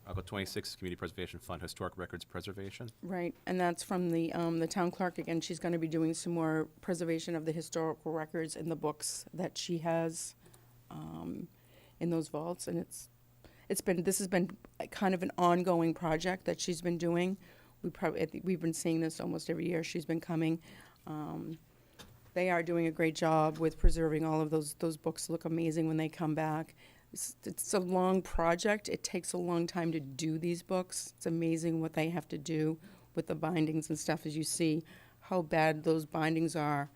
Article 26, Community Preservation Fund, Historic Records Preservation. Right, and that's from the town clerk. Again, she's gonna be doing some more preservation of the historical records in the books that she has, in those vaults, and this has been kind of an ongoing project that she's been doing. We've been seeing this almost every year she's been coming. They are doing a great job with preserving all of those books. Look amazing when they come back. It's a long project. It takes a long time to do these books. It's amazing what they have to do with the bindings and stuff, as you see how bad those bindings are.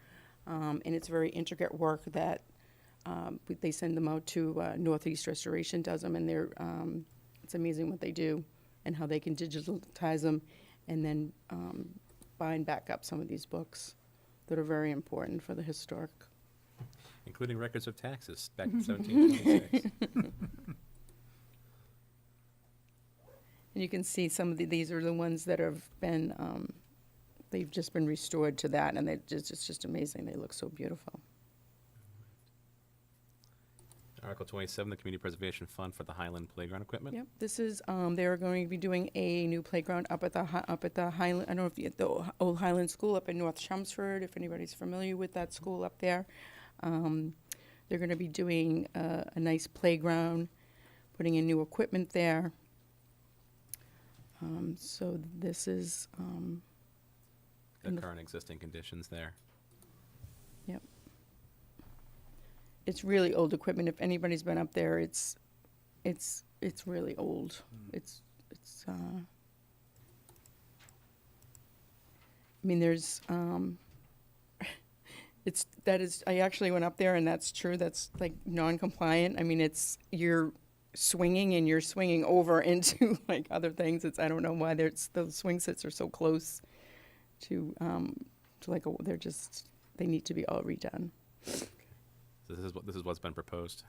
And it's very intricate work that they send them out to Northeast Restoration does them, and it's amazing what they do and how they can digitize them and then bind back up some of these books that are very important for the historic. Including records of taxes back in 1726. And you can see some of these are the ones that have been, they've just been restored to that, and it's just amazing. They look so beautiful. Article 27, the Community Preservation Fund for the Highland Playground Equipment. Yep, this is, they're going to be doing a new playground up at the Highland, I don't know if the old Highland School up in North Chelmsford, if anybody's familiar with that school up there. They're gonna be doing a nice playground, putting in new equipment there. So this is, The current existing conditions there. yep. It's really old equipment. If anybody's been up there, it's really old. It's I mean, there's, I actually went up there and that's true. That's like non-compliant. I mean, you're swinging and you're swinging over into like other things. I don't know why those swing sets are so close to like, they need to be all redone. So this is what's been proposed.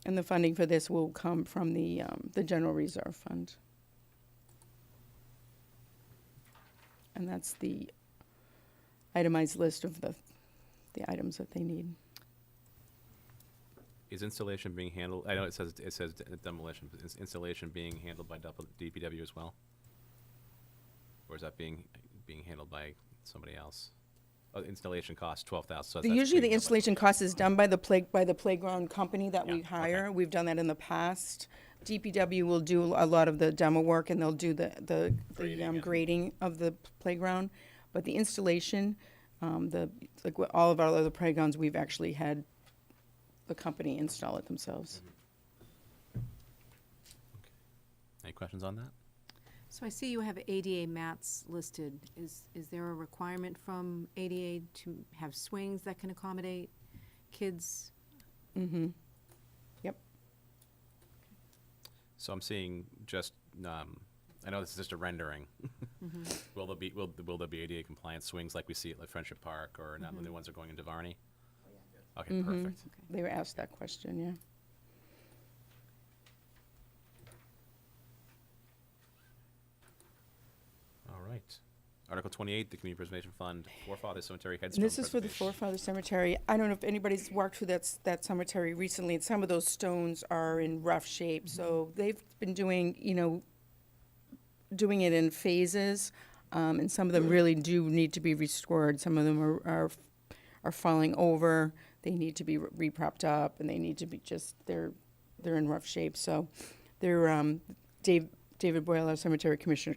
And the funding for this will come from the General Reserve Fund. And that's the itemized list of the items that they need. Is installation being handled, I know it says demolition, but is installation being handled by DPW as well? Or is that being handled by somebody else? Oh, installation costs $12,000. So Usually the installation cost is done by the playground company that we Yeah, hire. okay. We've done that in the past. DPW will do a lot of the demo work, and they'll do the grading of the playground. But the installation, like with all of our other playgrounds, we've actually had the company install it themselves. Any questions on that? So I see you have ADA mats listed. Is there a requirement from ADA to have swings that can accommodate kids, Mm-hmm. Yep. So I'm seeing just, I know this is just a rendering. Will there be ADA compliant swings like we see at like Friendship Park or not, the new ones are going into Varney? Okay, Mm-hmm. perfect. They were asked that question, yeah. All right. Article 28, the Community Preservation Fund, Forefather Cemetery And Headstone this is for the Preservation. Forefather Cemetery. I don't know if anybody's walked through that cemetery recently, and some of those stones are in rough shape, so they've been doing it in phases, and some of them really do need to be restored. Some of them are falling over. They need to be re-propped up, and they need to be they're in rough shape. So they're, David Boyle, our cemetery commissioner,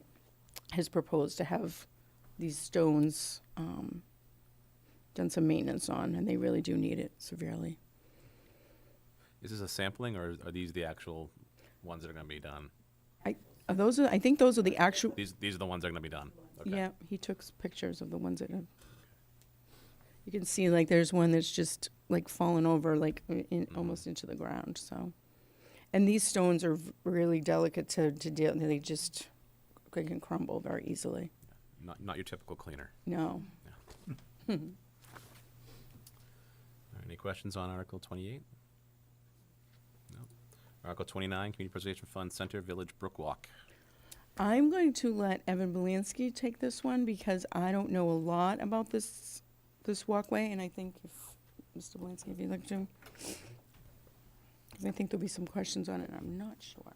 has proposed to have these stones done some maintenance on, and they really do need it severely. Is this a sampling or are these the actual ones that are going to be done? I think those are the actual. These are the ones that are going to be done? Okay. Yeah, he took pictures of the ones that have. You can see like there's one that's just like fallen over, like almost into the ground. So, and these stones are really delicate to deal. They can crumble very easily. Not your typical cleaner. No. All right, any questions on Article 28? No. Article 29, Community Preservation Fund Center Village Brook Walk. I'm going to let Evan Belansky take this one because I don't know a lot about this walkway, and I think if Mr. Belansky, if you'd like to, because I think there'll be some questions on it, and I'm not sure.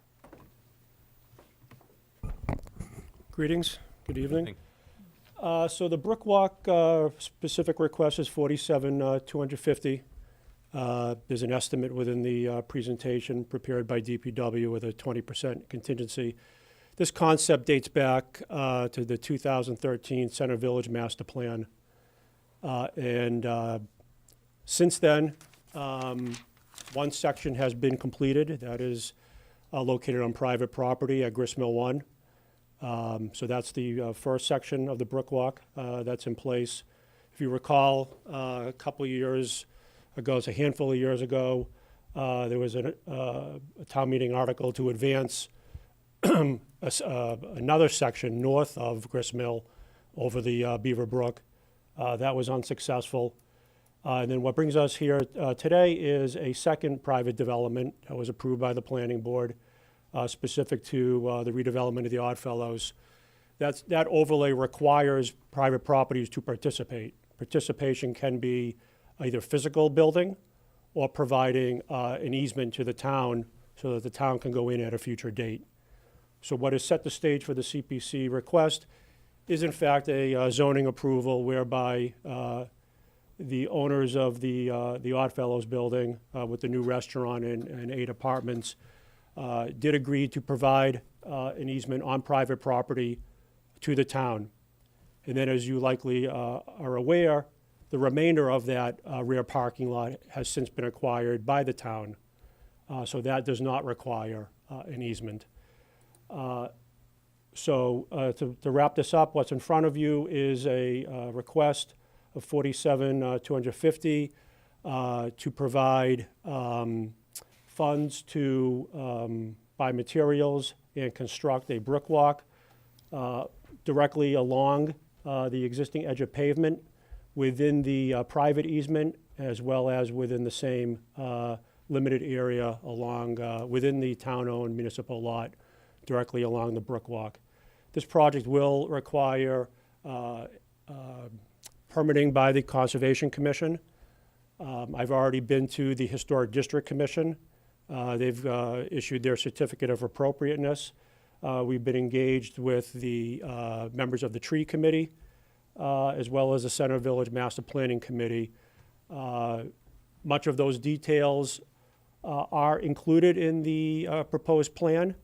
Greetings, good evening. Evening. So the Brook Walk specific request is $47,250. There's an estimate within the presentation prepared by DPW with a 20% contingency. This concept dates back to the 2013 Center Village Master Plan. And since then, one section has been completed. That is located on private property at Gristmill 1. So that's the first section of the Brook Walk that's in place. If you recall, a couple of years ago, it's a handful of years ago, there was a town meeting article to advance another section north of Gristmill over the Beaver Brook. That was unsuccessful. And then what brings us here today is a second private development that was approved by the planning board, specific to the redevelopment of the Oddfellows. That overlay requires private properties to participate. Participation can be either physical building or providing an easement to the town so that the town can go in at a future date. So what has set the stage for the CPC request is in fact a zoning approval whereby the owners of the Oddfellows building with the new restaurant and 8 apartments did agree to provide an easement on private property to the town. And then, as you likely are aware, the remainder of that rear parking lot has since been acquired by the town. So that does not require an easement. So to wrap this up, what's in front of you is a request of $47,250 to provide funds to buy materials and construct a brick walk directly along the existing edge of pavement within the private easement as well as within the same limited area along within the town-owned municipal lot directly along the brick walk. This project will require permitting by the Conservation Commission. I've already been to the Historic District Commission. They've issued their certificate of appropriateness. We've been engaged with the members of the Tree Committee, as well as the Center Village Master Planning Committee. Much of those details are included in the proposed plan,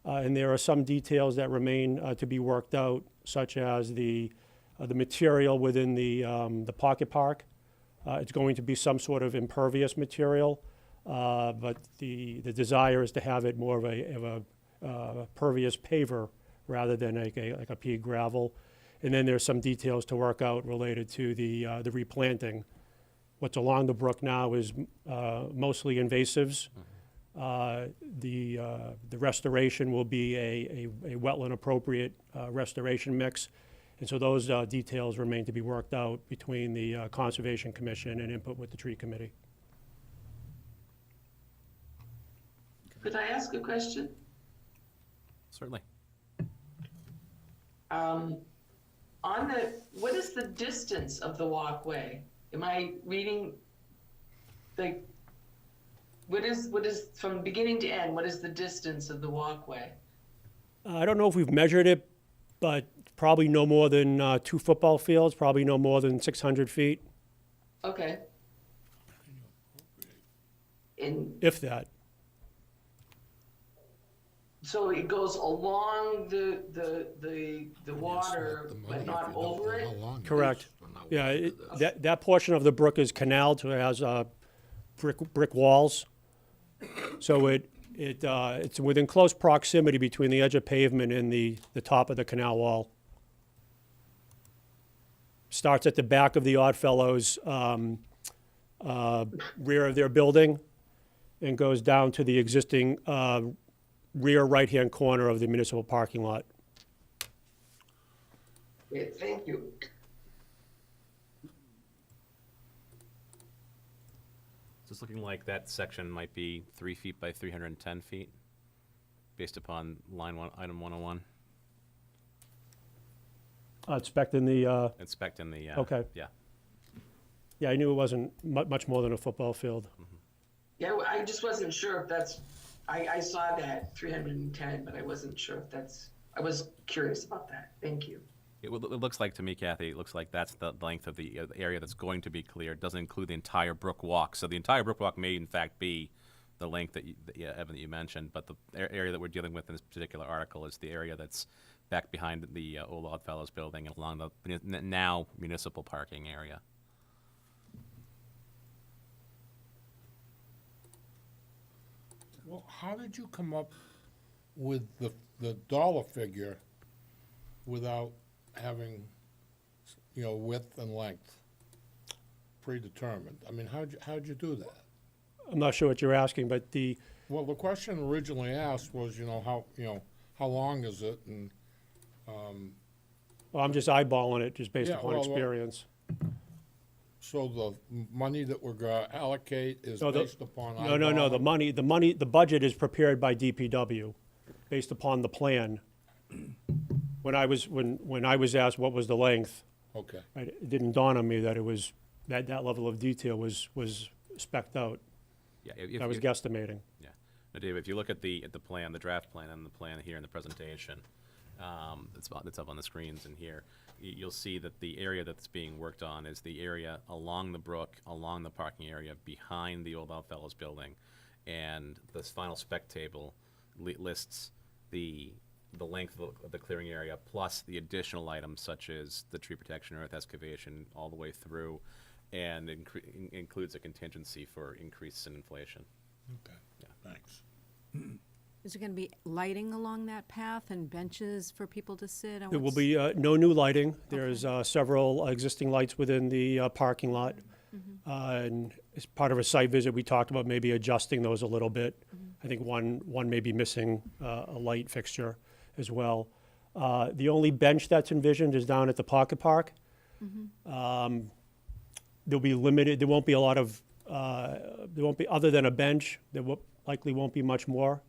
and there are some details that remain to be worked out, such as the material within the pocket park. It's going to be some sort of impervious material, but the desire is to have it more of a pervious paver rather than like a pea gravel. And then there's some details to work out related to the replanting what's along the brook now is mostly invasives. The restoration will be a wetland-appropriate restoration mix. And so those details remain to be worked out between the Conservation Commission and input with the tree committee. Could I ask a question? Certainly. What is the distance of the walkway? Am I reading, like, what is from beginning to end, what is the distance of the walkway? I don't know if we've measured it, but probably no more than 2 football fields, probably no more than 600 feet, Okay. And if that. so it goes along the water, but not over it? Correct. Yeah, that portion of the brook is canaled, so it has brick walls. So it's within close proximity between the edge of pavement and the top of the canal wall. Starts at the back of the Oddfellows rear of their building and goes down to the existing rear right-hand corner of the municipal parking lot. Yeah, thank you. So it's looking like that section might be 3 feet by 310 feet, based upon item 101. Inspecting the, Inspecting the, Okay. yeah. yeah, I knew it wasn't much more than a football field. Yeah, well, I just wasn't sure if that's, I saw that 310, but I wasn't sure if that's, I was curious about that. Thank you. It looks like to me, Kathy, it looks like that's the length of the area that's going to be cleared. It doesn't include the entire brook walk. So the entire brook walk may in fact be the length that Evan, that you mentioned, but the area that we're dealing with in this particular article is the area that's back behind the old Oddfellows building along the now municipal parking area. Well, how did you come up with the dollar figure without having, width and length predetermined? I mean, how'd you do that? I'm not sure what you're asking, but Well, the question originally asked was, how long is it? And well, I'm just eyeballing it just based Yeah, upon well, experience. so the money that we're gonna allocate is No, based upon. No, eyeballing? the budget is prepared by DPW based upon the plan. When I was asked what was the length, Okay. it didn't dawn on me that it was, that level of detail was spec'd out. Yeah, I was guesstimating. Yeah. Now, Dave, if you look at the plan, the draft plan, and the plan here in the presentation, that's up on the screens in here, you'll see that the area that's being worked on is the area along the brook, along the parking area behind the old Oddfellows building, and this final spec table lists the length of the clearing area plus the additional items such as the tree protection, earth excavation, all the way through, and includes a contingency for increase in inflation. Okay, thanks. Is there going to be lighting along that path and benches for people to sit? There will be no new lighting. There's several existing lights within the parking lot. And as part of a site visit, we talked about maybe adjusting those a little bit. I think one may be missing a light fixture as well. The only bench that's envisioned is down at the Pocket Park. There'll be limited, there won't be a lot of, there won't be, other than a bench, there likely won't be much more.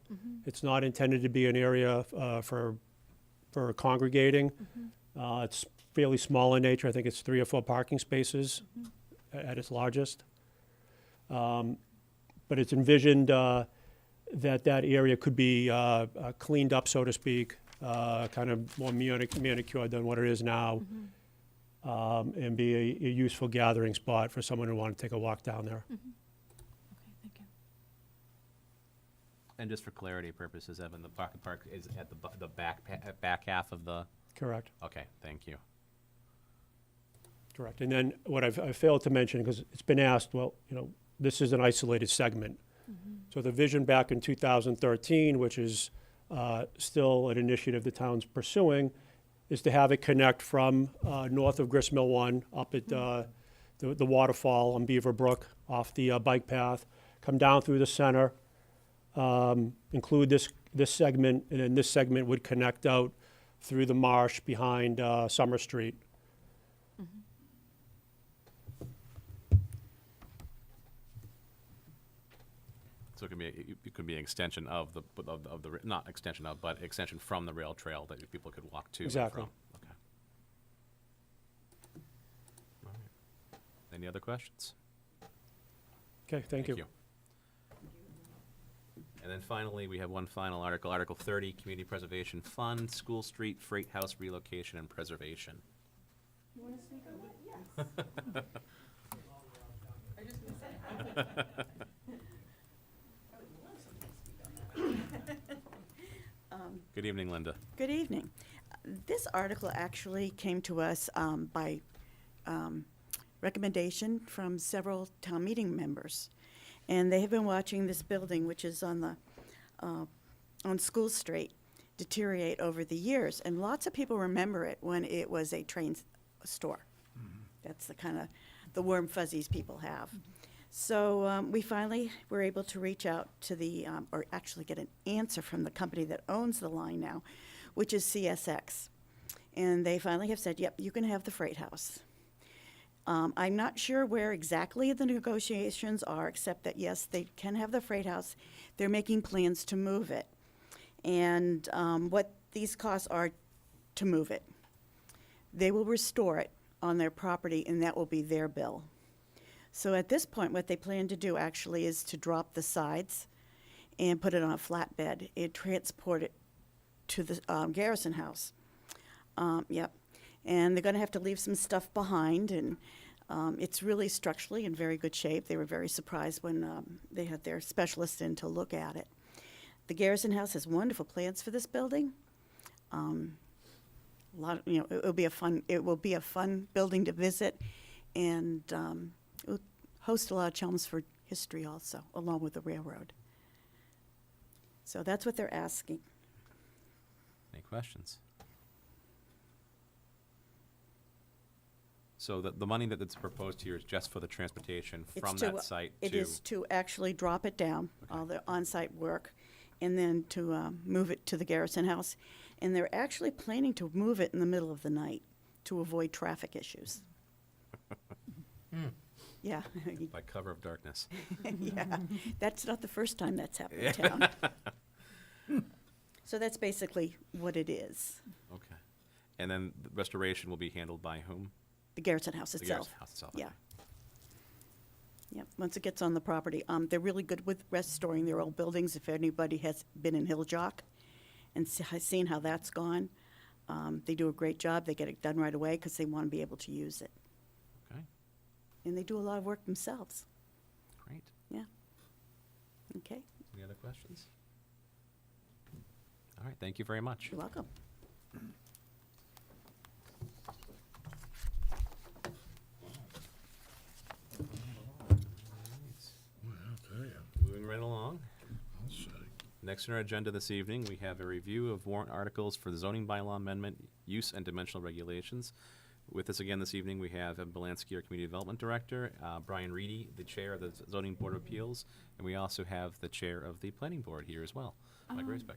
It's not intended to be an area for congregating. It's fairly small in nature. I think it's 3 or 4 parking spaces at its largest. But it's envisioned that area could be cleaned up, so to speak, kind of more manicured than what it is now, and be a useful gathering spot for someone who want to take a walk down there. Okay, thank you. And just for clarity purposes, Evan, the Pocket Park is at the back half of the. Correct. Okay, thank you. Correct. And then what I've failed to mention, because it's been asked, well, this is an isolated segment. So the vision back in 2013, which is still an initiative the town's pursuing, is to have it connect from north of Gristmill 1 up at the waterfall on Beaver Brook off the bike path, come down through the center, include this segment, and then this segment would connect out through the marsh behind Summer Street. So it could be an extension of the, not extension of, but extension from the rail trail that people could walk to and Exactly. from. Okay. All right. Any other questions? Okay, thank you. And then finally, we have one final article, Article 30, Community Preservation Fund, School Street Freight House Relocation and Preservation. You want to speak on that? Yes. I just going to say. Good evening, Linda. Good evening. This article actually came to us by recommendation from several town meeting members. And they have been watching this building, which is on School Street, deteriorate over the years. And lots of people remember it when it was a train store. That's the kind of the warm fuzzies people have. So we finally were able to reach out to or actually get an answer from the company that owns the line now, which is CSX. And they finally have said, yep, you can have the freight house. I'm not sure where exactly the negotiations are, except that, yes, they can have the freight house. They're making plans to move it. And what these costs are to move it. They will restore it on their property, and that will be their bill. So at this point, what they plan to do actually is to drop the sides and put it on a flatbed and transport it to the Garrison House. Yep. And they're going to have to leave some stuff behind, and it's really structurally in very good shape. They were very surprised when they had their specialist in to look at it. The Garrison House has wonderful plans for this building. A lot, it will be a fun building to visit, and it will host a lot of Chelmsford history also, along with the railroad. So that's what they're asking. Any questions? So the money that's proposed here is just for the transportation from It's that site to? It is to actually drop it down, all the on-site work, and then to move it to the Garrison House. And they're actually planning to move it in the middle of the night to avoid traffic issues. Yeah. By cover of darkness. Yeah, that's not the first time that's happened in town. So that's basically what it is. Okay. And then the restoration will be handled by whom? The Garrison House The itself. Garrison House itself. Yeah. Yeah, once it gets on the property. They're really good with restoring their old buildings. If anybody has been in Hilljock and has seen how that's gone, they do a great job. They get it done right away because they want to be able to use it. Okay, And they do a lot of work themselves. great. Yeah. Okay, Any other questions? All right, thank you very much. you're welcome. Moving right along. Next on our agenda this evening, we have a review of warrant articles for the zoning bylaw amendment, use and dimensional regulations. With us again this evening, we have Ed Belansky, our Community Development Director, Brian Reedy, the Chair of the Zoning Board of Appeals, and we also have the Chair of the Planning Board here as well, Mike Raisbeck.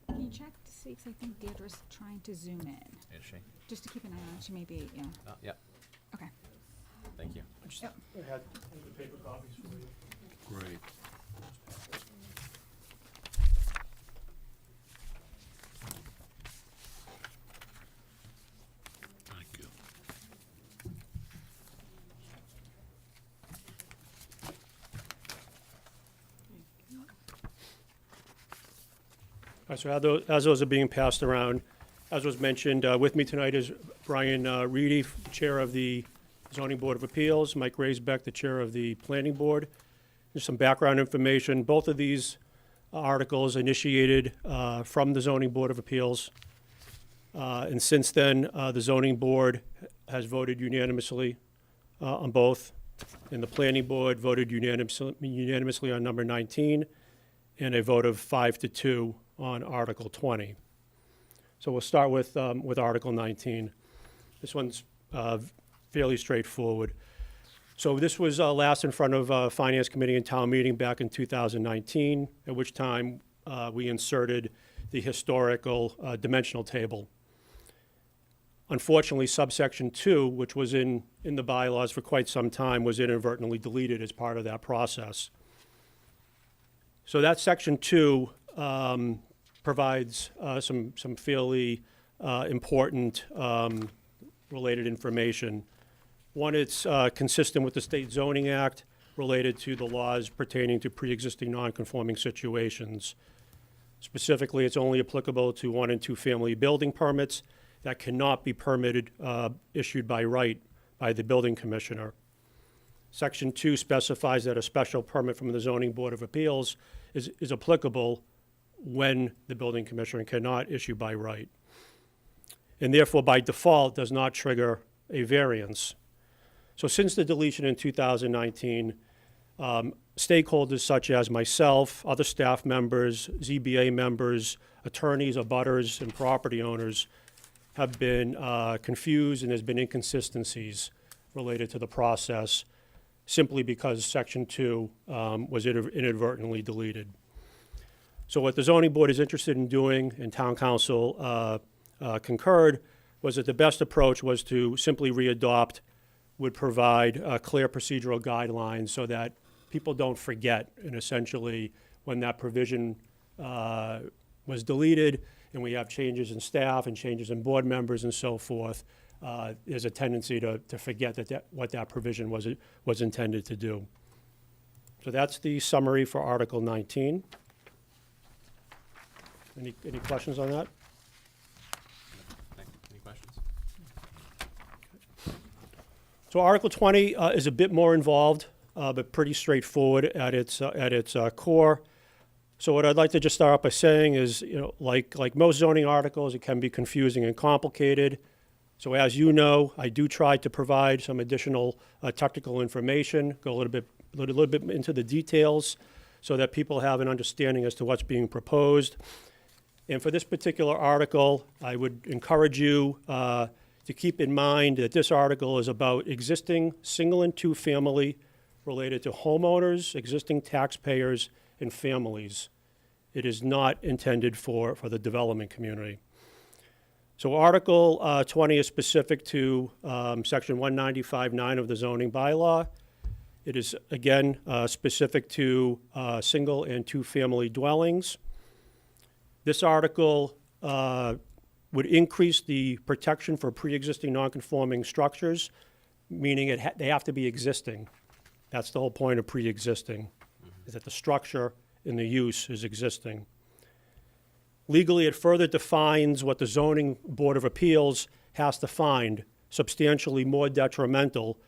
Can you check to see, because I think Deirdre's trying to zoom in, Is she? just to keep an eye on, she may be, yeah, Yeah, okay. thank you. Yep. I had the paper copies for you. Great. Thank you. All right, so as those are being passed around, as was mentioned, with me tonight is Brian Reedy, Chair of the Zoning Board of Appeals, Mike Raisbeck, the Chair of the Planning Board. There's some background information. Both of these articles initiated from the Zoning Board of Appeals. And since then, the Zoning Board has voted unanimously on both. And the Planning Board voted unanimously on number 19, and a vote of 5-2 on Article 20. So we'll start with Article 19. This one's fairly straightforward. So this was last in front of Finance Committee and Town Meeting back in 2019, at which time we inserted the historical dimensional table. Unfortunately, subsection 2, which was in the bylaws for quite some time, was inadvertently deleted as part of that process. So that section 2 provides some fairly important related information. One, it's consistent with the State Zoning Act related to the laws pertaining to pre-existing non-conforming situations. Specifically, it's only applicable to 1- and 2-family building permits that cannot be permitted, issued by right by the building commissioner. Section 2 specifies that a special permit from the Zoning Board of Appeals is applicable when the building commissioner cannot issue by right, and therefore by default does not trigger a variance. So since the deletion in 2019, stakeholders such as myself, other staff members, ZBA members, attorneys, abutters, and property owners have been confused, and there's been inconsistencies related to the process simply because Section 2 was inadvertently deleted. So what the zoning board is interested in doing, and town council concurred, was that the best approach was to simply readopt, would provide clear procedural guidelines so that people don't forget, and essentially when that provision was deleted and we have changes in staff and changes in board members and so forth, there's a tendency to forget what that provision was intended to do. So that's the summary for Article 19. Any questions on that? Any questions? So Article 20 is a bit more involved, but pretty straightforward at its core. So what I'd like to just start off by saying is, like most zoning articles, it can be confusing and complicated. So as you know, I do try to provide some additional technical information, go a little bit into the details, so that people have an understanding as to what's being proposed. And for this particular article, I would encourage you to keep in mind that this article is about existing single and 2-family related to homeowners, existing taxpayers, and families. It is not intended for the development community. So Article 20 is specific to Section 195.9 of the zoning bylaw. It is, again, specific to single and 2-family dwellings. This article would increase the protection for pre-existing non-conforming structures, meaning they have to be existing. That's the whole point of pre-existing, is that the structure and the use is existing. Legally, it further defines what the Zoning Board of Appeals has to find substantially more detrimental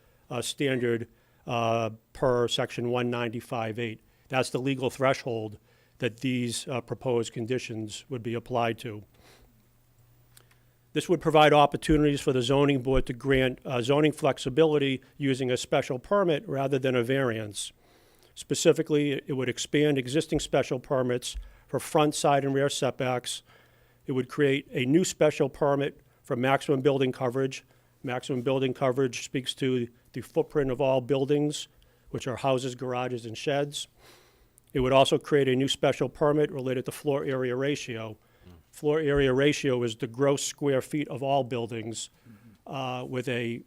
standard per Section 195.8. That's the legal threshold that these proposed conditions would be applied to. This would provide opportunities for the zoning board to grant zoning flexibility using a special permit rather than a variance. Specifically, it would expand existing special permits for front, side, and rear setbacks. It would create a new special permit for maximum building coverage. Maximum building coverage speaks to the footprint of all buildings, which are houses, garages, and sheds. It would also create a new special permit related to floor area ratio. Floor area ratio is the gross square feet of all buildings with a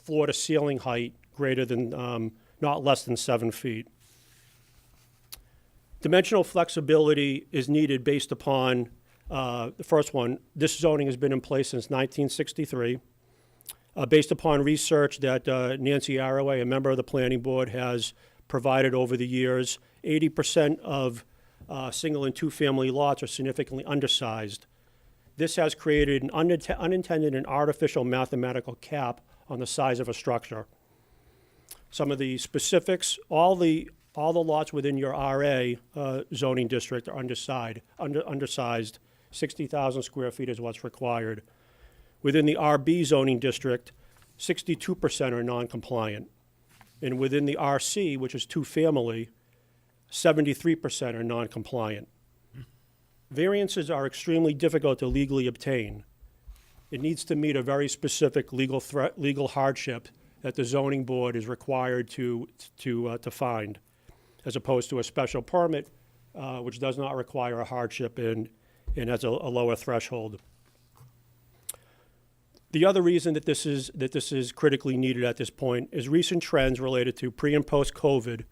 floor-to-ceiling height greater than, not less than 7 feet. Dimensional flexibility is needed based upon, the first one, this zoning has been in place since 1963. Based upon research that Nancy Arroway, a member of the planning board, has provided over the years, 80% of single and 2-family lots are significantly undersized. This has created an unintended and artificial mathematical cap on the size of a structure. Some of the specifics, all the lots within your RA zoning district are undersized. 60,000 square feet is what's required. Within the RB zoning district, 62% are non-compliant. And within the RC, which is 2-family, 73% are non-compliant. Variances are extremely difficult to legally obtain. It needs to meet a very specific legal hardship that the zoning board is required to find, as opposed to a special permit, which does not require a hardship and has a lower threshold. The other reason that this is critically needed at this point is recent trends related to pre and post-COVID,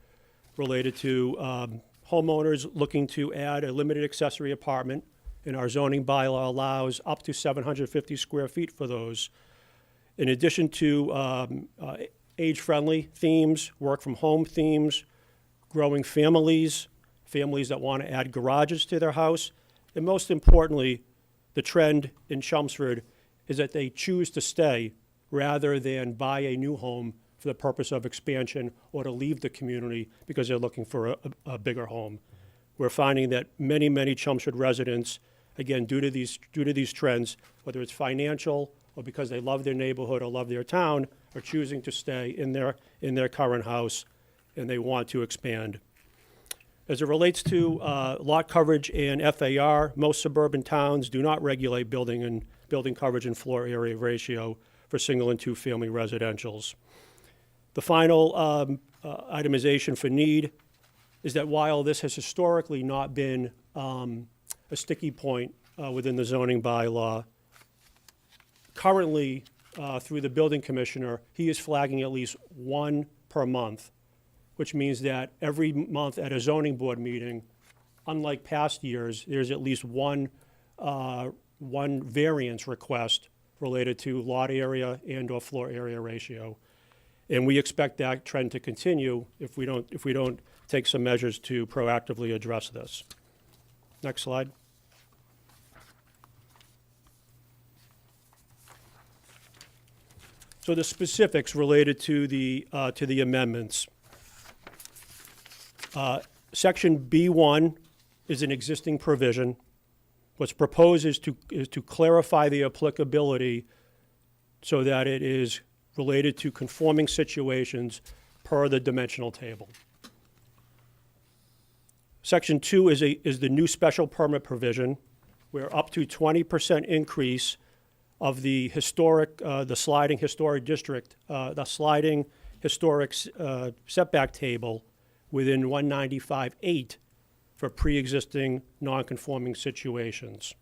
related to homeowners looking to add a limited accessory apartment, and our zoning bylaw allows up to 750 square feet for those. In addition to age-friendly themes, work-from-home themes, growing families that want to add garages to their house, and most importantly, the trend in Chelmsford is that they choose to stay rather than buy a new home for the purpose of expansion or to leave the community because they're looking for a bigger home. We're finding that many Chelmsford residents, again, due to these trends, whether it's financial or because they love their neighborhood or love their town, are choosing to stay in their current house, and they want to expand. As it relates to lot coverage and FAR, most suburban towns do not regulate building coverage and floor area ratio for single and two-family residentials. The final itemization for need is that while this has historically not been a sticky point within the zoning bylaw, currently, through the building commissioner, he is flagging at least one per month, which means that every month at a zoning board meeting, unlike past years, there's at least one variance request related to lot area and or floor area ratio. And we expect that trend to continue if we don't take some measures to proactively address this. Next slide. So the specifics related to the amendments. Section B1 is an existing provision. What's proposed is to clarify the applicability so that it is related to conforming situations per the dimensional table. Section 2 is the new special permit provision, where up to 20% increase of the historic, the sliding historic district, the sliding historic setback table within 195.8 for pre-existing non-conforming situations.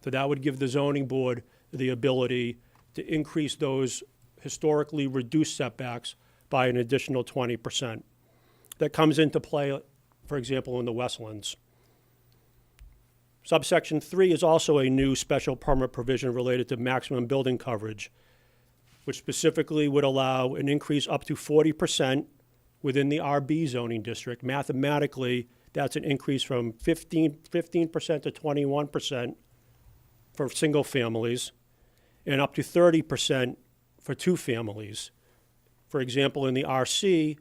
So that would give the zoning board the ability to increase those historically reduced setbacks by an additional 20%. That comes into play, for example, in the Westlands. Subsection 3 is also a new special permit provision related to maximum building coverage, which specifically would allow an increase up to 40% within the RB zoning district. Mathematically, that's an increase from 15% to 21% for single families and up to 30% for two families. For example, in the RC,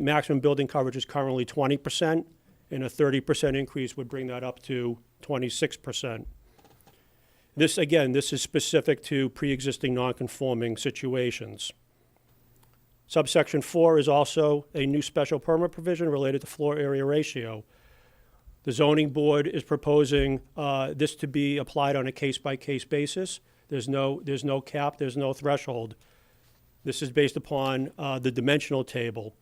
maximum building coverage is currently 20%, and a 30% increase would bring that up to 26%. This is specific to pre-existing non-conforming situations. Subsection 4 is also a new special permit provision related to floor area ratio. The zoning board is proposing this to be applied on a case-by-case basis. There's no cap, there's no threshold. This is based upon the dimensional table.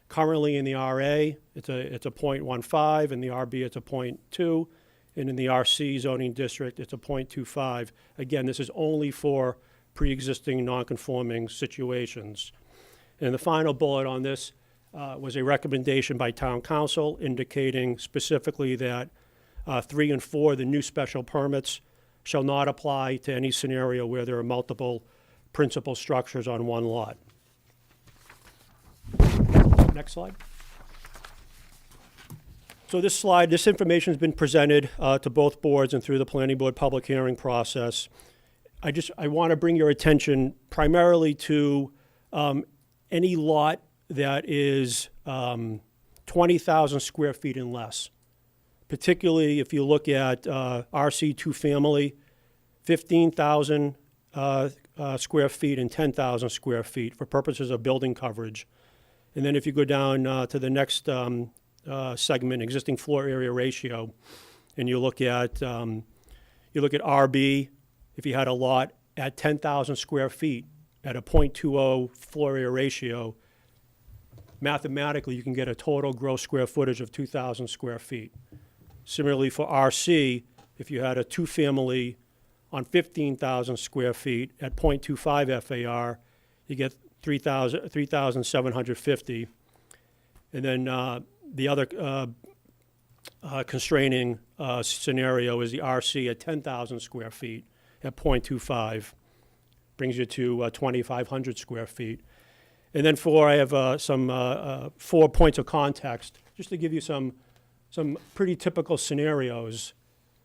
Currently in the RA, it's a 0.15, in the RB it's a 0.2, and in the RC zoning district it's a 0.25. Again, this is only for pre-existing non-conforming situations. And the final bullet on this was a recommendation by town council indicating specifically that 3 and 4, the new special permits, shall not apply to any scenario where there are multiple principal structures on one lot. Next slide. So this information has been presented to both boards and through the planning board public hearing process. I want to bring your attention primarily to any lot that is 20,000 square feet and less. Particularly if you look at RC two-family, 15,000 square feet and 10,000 square feet for purposes of building coverage. And then if you go down to the next segment, existing floor area ratio, and you look at RB, if you had a lot at 10,000 square feet, at a .20 floor area ratio, mathematically, you can get a total gross square footage of 2,000 square feet. Similarly, for RC, if you had a two-family on 15,000 square feet at .25 FAR, you get 3,750. And then the other constraining scenario is the RC at 10,000 square feet at .25, brings you to 2,500 square feet. And then I have some 4 points of context, just to give you some pretty typical scenarios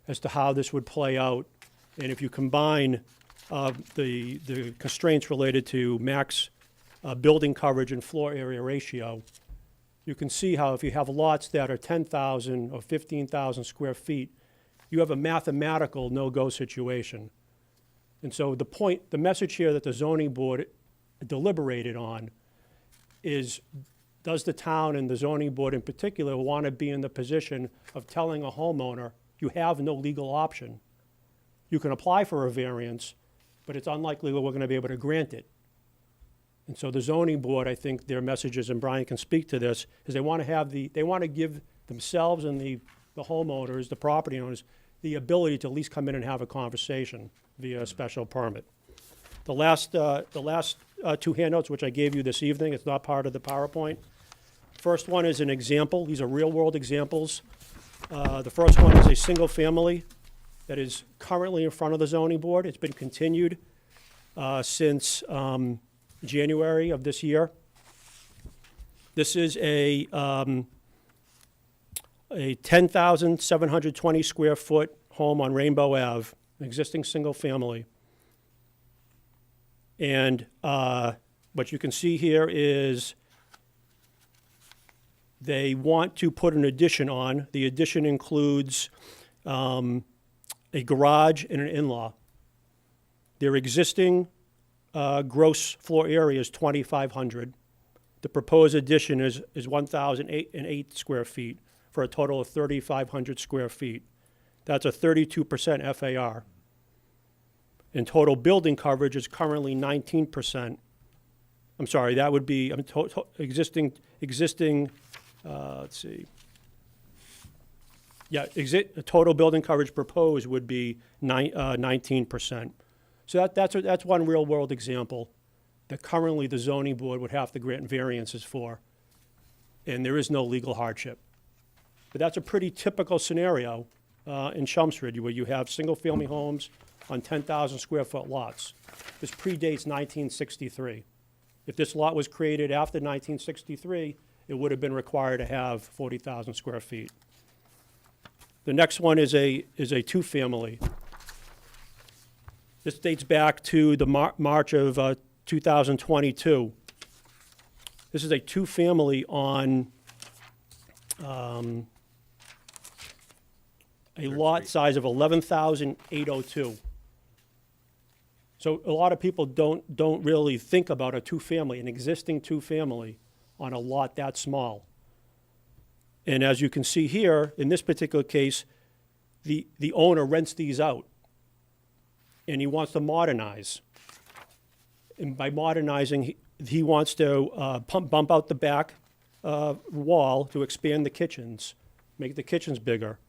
as to how this would play out. And if you combine the constraints related to max building coverage and floor area ratio, you can see how if you have lots that are 10,000 or 15,000 square feet, you have a mathematical no-go situation. And so the message here that the zoning board deliberated on is, does the town and the zoning board in particular want to be in the position of telling a homeowner, you have no legal option? You can apply for a variance, but it's unlikely that we're going to be able to grant it. And so the zoning board, I think their messages, and Brian can speak to this, is they want to give themselves and the homeowners, the property owners, the ability to at least come in and have a conversation via a special permit. The last two handouts, which I gave you this evening, it's not part of the PowerPoint. First one is an example. These are real-world examples. The first one is a single family that is currently in front of the zoning board. It's been continued since January of this year. This is a 10,720 square foot home on Rainbow Ave, an existing single family. And what you can see here is they want to put an addition on. The addition includes a garage and an in-law. Their existing gross floor area is 2,500. The proposed addition is 1,008 square feet for a total of 3,500 square feet. That's a 32% FAR. And total building coverage is currently 19%. I'm sorry, that would be existing. Let's see. Yeah, total building coverage proposed would be 19%. So that's one real world example that currently the zoning board would have to grant variances for, and there is no legal hardship. But that's a pretty typical scenario in Chelmsford, where you have single-family homes on 10,000 square foot lots. This predates 1963. If this lot was created after 1963, it would have been required to have 40,000 square feet. The next one is a two-family. This dates back to the March of 2022. This is a two-family on a lot size of 11,802. So a lot of people don't really think about a two-family, an existing two-family on a lot that small. And as you can see here, in this particular case, the owner rents these out, and he wants to modernize. And by modernizing, he wants to bump out the back wall to expand the kitchens, make the kitchens bigger.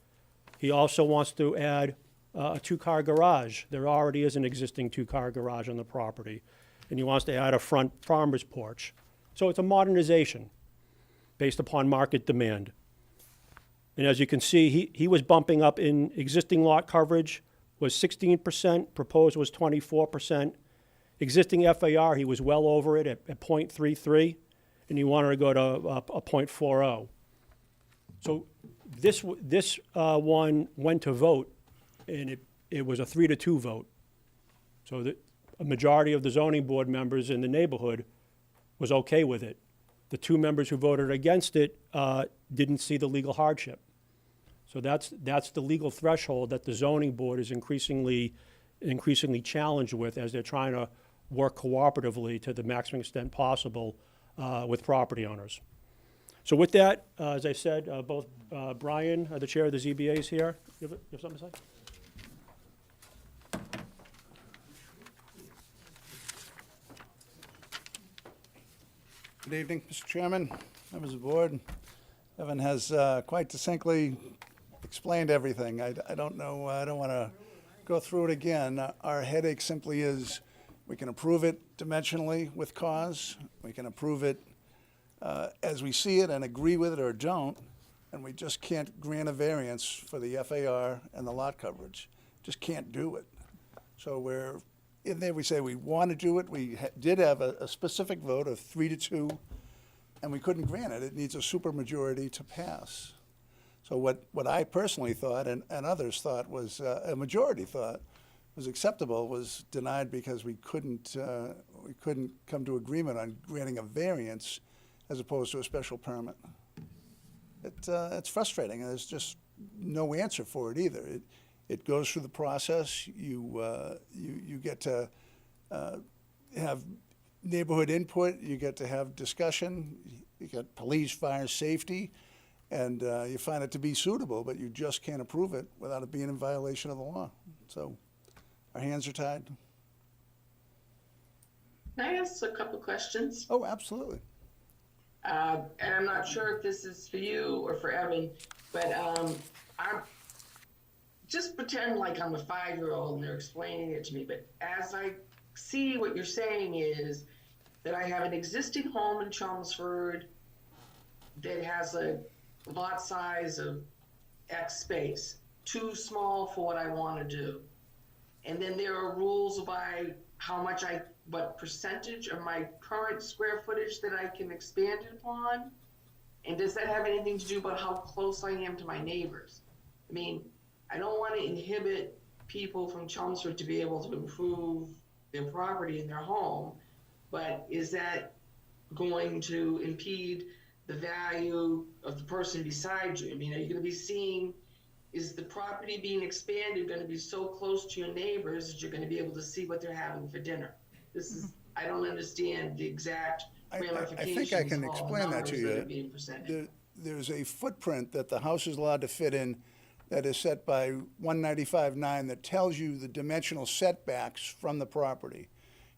He also wants to add a two-car garage. There already is an existing two-car garage on the property. And he wants to add a front farmer's porch. So it's a modernization based upon market demand. And as you can see, he was bumping up in existing lot coverage was 16%, proposed was 24%. Existing FAR, he was well over it at 0.33, and he wanted to go to a 0.40. So this one went to vote, and it was a 3-2 vote. So a majority of the zoning board members in the neighborhood was okay with it. The two members who voted against it didn't see the legal hardship. So that's the legal threshold that the zoning board is increasingly challenged with as they're trying to work cooperatively to the maximum extent possible with property owners. So with that, as I said, both Brian, the chair of the ZBA, is here. You have something to say? Good evening, Mr. Chairman, members of the board. Evan has quite succinctly explained everything. I don't know, I don't want to go through it again. Our headache simply is we can approve it dimensionally with cause. We can approve it as we see it and agree with it or don't, and we just can't grant a variance for the FAR and the lot coverage. Just can't do it. So we're in there, we say we want to do it. We did have a specific vote of 3-2, and we couldn't grant it. It needs a supermajority to pass. So what I personally thought and others thought was, a majority thought was acceptable, was denied because we couldn't come to agreement on granting a variance as opposed to a special permit. It's frustrating, and there's just no answer for it either. It goes through the process. You get to have neighborhood input. You get to have discussion. You get police, fire, safety, and you find it to be suitable, but you just can't approve it without it being in violation of the law. So our hands are tied. Can I ask a couple questions? Oh, absolutely. And I'm not sure if this is for you or for Evan, but I'm just pretend like I'm a 5-year-old and they're explaining it to me. But as I see, what you're saying is that I have an existing home in Chelmsford that has a lot size of X space, too small for what I want to do. And then there are rules by what percentage of my current square footage that I can expand it upon? And does that have anything to do about how close I am to my neighbors? I mean, I don't want to inhibit people from Chelmsford to be able to improve their property in their home, but is that going to impede the value of the person beside you? I mean, are you going to be seeing, is the property being expanded going to be so close to your neighbors that you're going to be able to see what they're having for dinner? This is, I don't understand the exact ramifications. I think I can of all explain that to numbers that are being you. presented. There's a footprint that the house is allowed to fit in that is set by 195.9 that tells you the dimensional setbacks from the property.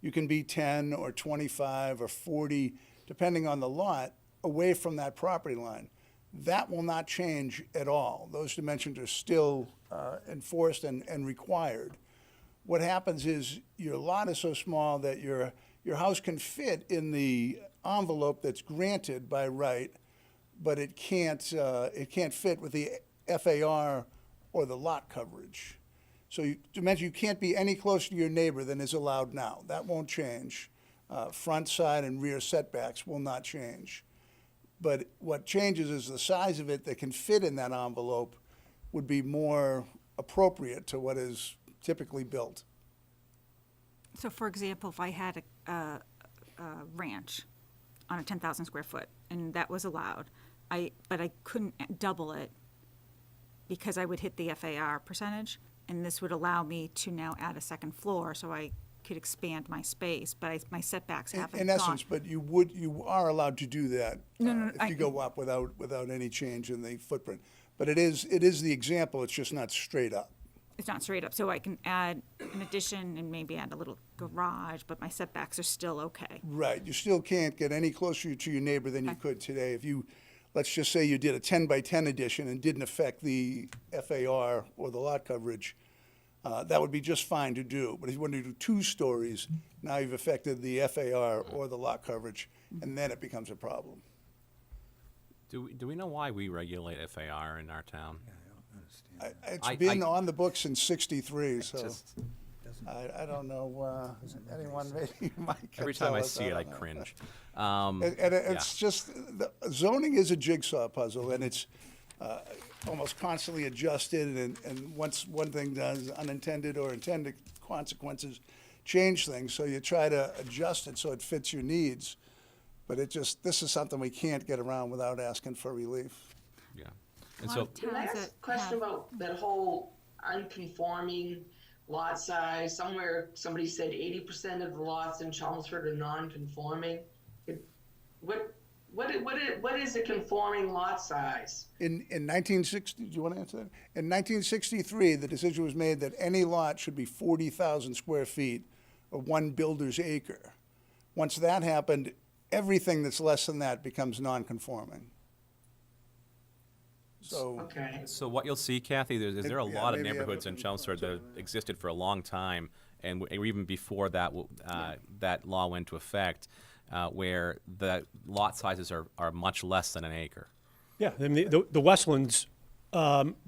You can be 10 or 25 or 40, depending on the lot, away from that property line. That will not change at all. Those dimensions are still enforced and required. What happens is your lot is so small that your house can fit in the envelope that's granted by right, but it can't fit with the FAR or the lot coverage. So you can't be any closer to your neighbor than is allowed now. That won't change. Front, side, and rear setbacks will not change. But what changes is the size of it that can fit in that envelope would be more appropriate to what is typically built. So for example, if I had a ranch on a 10,000 square foot and that was allowed, but I couldn't double it because I would hit the FAR percentage, and this would allow me to now add a second floor so I could expand my space, but my setbacks haven't gone. In essence, but you are allowed to do that No, if you go up without any change in the footprint. But it is the example, it's just not straight up. It's not straight up, so I can add an addition and maybe add a little garage, but my setbacks are still okay. Right, you still can't get any closer to your neighbor than you could today. If you, let's just say you did a 10 by 10 addition and didn't affect the FAR or the lot coverage, that would be just fine to do. But if you want to do 2 stories, now you've affected the FAR or the lot coverage, and then it becomes a problem. Do we know why we regulate FAR in our town? It's been on the books since '63, so just- I don't know, anyone maybe might could Every time tell I us, see it, I don't know. cringe. And it's just, zoning is a jigsaw puzzle, and it's almost constantly adjusted, and once one thing does, unintended or intended consequences change things, so you try to adjust it so it fits your needs. But this is something we can't get around without asking for relief. Yeah. A And lot so, of Can I towns ask that a question have- about that whole unconforming lot size? Somewhere somebody said 80% of the lots in Chelmsford are non-conforming. What is a conforming lot size? In 1960, do you want to answer that? In 1963, the decision was made that any lot should be 40,000 square feet or 1 builder's acre. Once that happened, everything that's less than that becomes non-conforming. So, Okay. So what you'll see, Kathy, is there are a Yeah, lot of maybe I have neighborhoods a- in Chelmsford that have existed for a long time, and even before that, that law went into effect, where the lot sizes are much less than an acre. Yeah, and the Westlands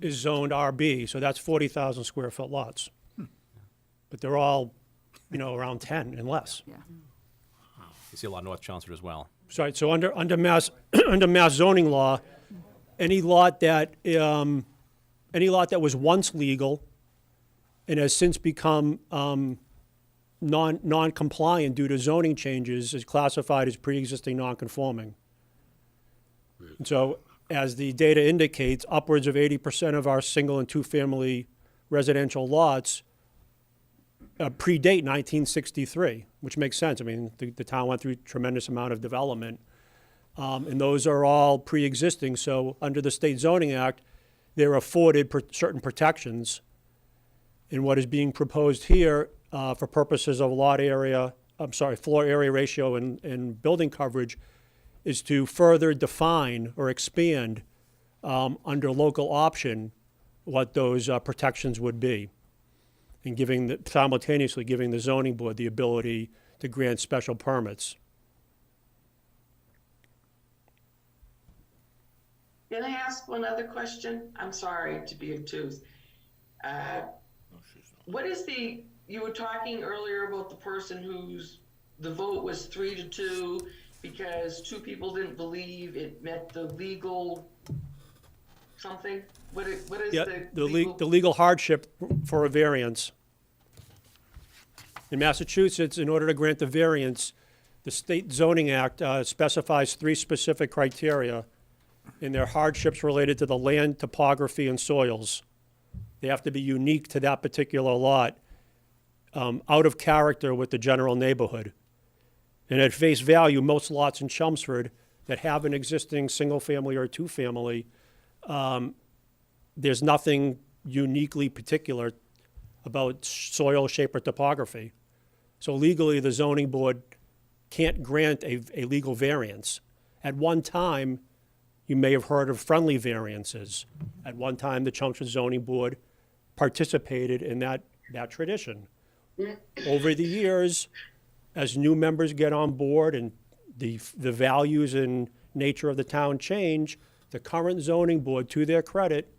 is zoned RB, so that's 40,000 square foot lots. But they're all, around 10 and less. Yeah. You see a lot in North Chelmsford as well. Sorry, so under mass, under mass zoning law, any lot that was once legal and has since become non-compliant due to zoning changes is classified as pre-existing non-conforming. And so, as the data indicates, upwards of 80% of our single and two-family residential lots predate 1963, which makes sense. I mean, the town went through a tremendous amount of development, and those are all pre-existing. So under the State Zoning Act, they're afforded certain protections. And what is being proposed here for purposes of floor area ratio and building coverage is to further define or expand under local option what those protections would be, and simultaneously giving the zoning board the ability to grant special permits. Can I ask one other question? I'm sorry to be obtuse. What is you were talking earlier about the person the vote was 3-2 because two people didn't believe it met the legal something? What is The legal hardship for a variance. In Massachusetts, in order to grant the variance, the State Zoning Act specifies 3 specific criteria, and they're hardships related to the land, topography, and soils. They have to be unique to that particular lot, out of character with the general neighborhood. And at face value, most lots in Chelmsford that have an existing single-family or two-family, there's nothing uniquely particular about soil, shape, or topography. So legally, the zoning board can't grant a legal variance. At one time, you may have heard of friendly variances. At one time, the Chelmsford Zoning Board participated in that tradition. Over the years, as new members get on board and the values and nature of the town change, the current zoning board, to their credit,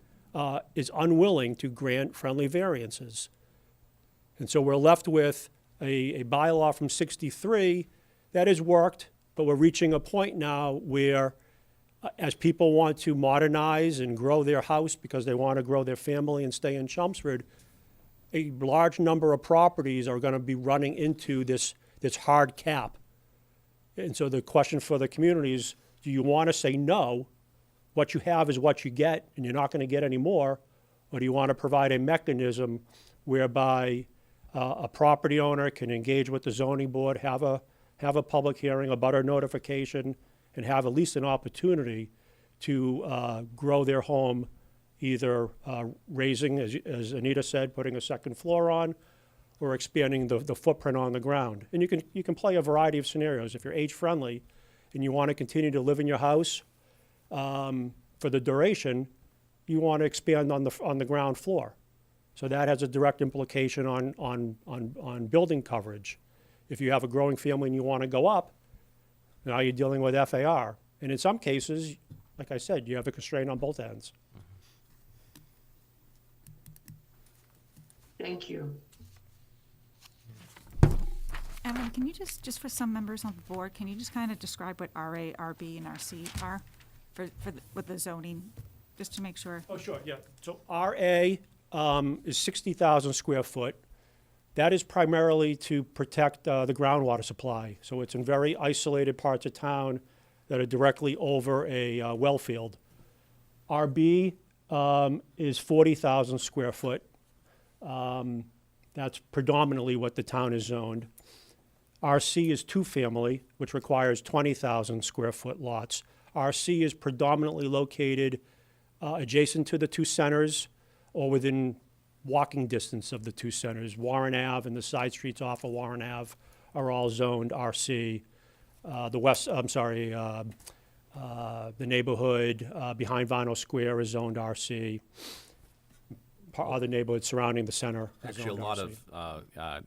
is unwilling to grant friendly variances. And so we're left with a bylaw from '63 that has worked, but we're reaching a point now where as people want to modernize and grow their house because they want to grow their family and stay in Chelmsford, a large number of properties are going to be running into this hard cap. And so the question for the community is, do you want to say no, what you have is what you get and you're not going to get any more, or do you want to provide a mechanism whereby a property owner can engage with the zoning board, have a public hearing, a butter notification, and have at least an opportunity to grow their home, either raising, as Anita said, putting a second floor on, or expanding the footprint on the ground. And you can play a variety of scenarios. If you're age-friendly and you want to continue to live in your house for the duration, you want to expand on the ground floor. So that has a direct implication on building coverage. If you have a growing family and you want to go up, now you're dealing with FAR. And in some cases, like I said, you have a constraint on both ends. Thank you. Evan, can you just for some members on the board, can you just kind of describe what RA, RB, and RC are with the zoning, just to make sure? Oh, sure, yeah. So RA is 60,000 square foot. That is primarily to protect the groundwater supply. So it's in very isolated parts of town that are directly over a well field. RB is 40,000 square foot. That's predominantly what the town is zoned. RC is two-family, which requires 20,000 square foot lots. RC is predominantly located adjacent to the two centers or within walking distance of the two centers. Warren Ave and the side streets off of Warren Ave are all zoned RC. the neighborhood behind Vinyl Square is zoned RC. Other neighborhoods surrounding the center is Actually, a zoned lot RC. of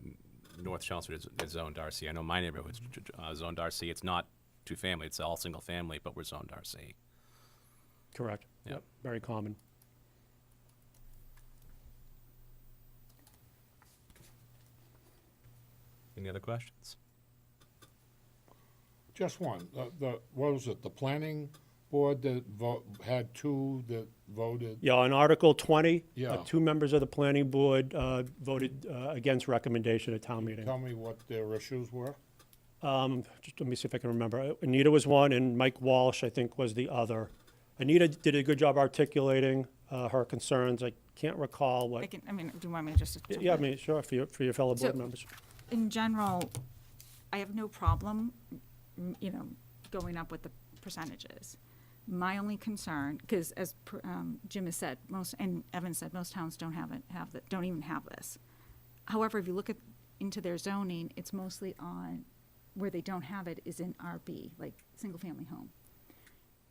North Chelmsford is zoned RC. I know my neighborhood's zoned RC. It's not two-family, it's all single-family, but we're zoned RC. Correct. Yep. Very common. Any other questions? Just one, what was it, the planning board that had two that voted? Yeah, on Article 20, Yeah. 2 members of the planning board voted against recommendation at town meeting. Tell me what their issues were? Just let me see if I can remember. Anita was one, and Mike Walsh, I think, was the other. Anita did a good job articulating her concerns. I can't recall what. Do you want me to just? jump Yeah, I in? mean, sure, for your fellow board So- members. In general, I have no problem, going up with the percentages. My only concern, because as Jim has said, and Evan said, most towns don't don't even have this. However, if you look into their zoning, it's mostly on, where they don't have it is in RB, like single-family home.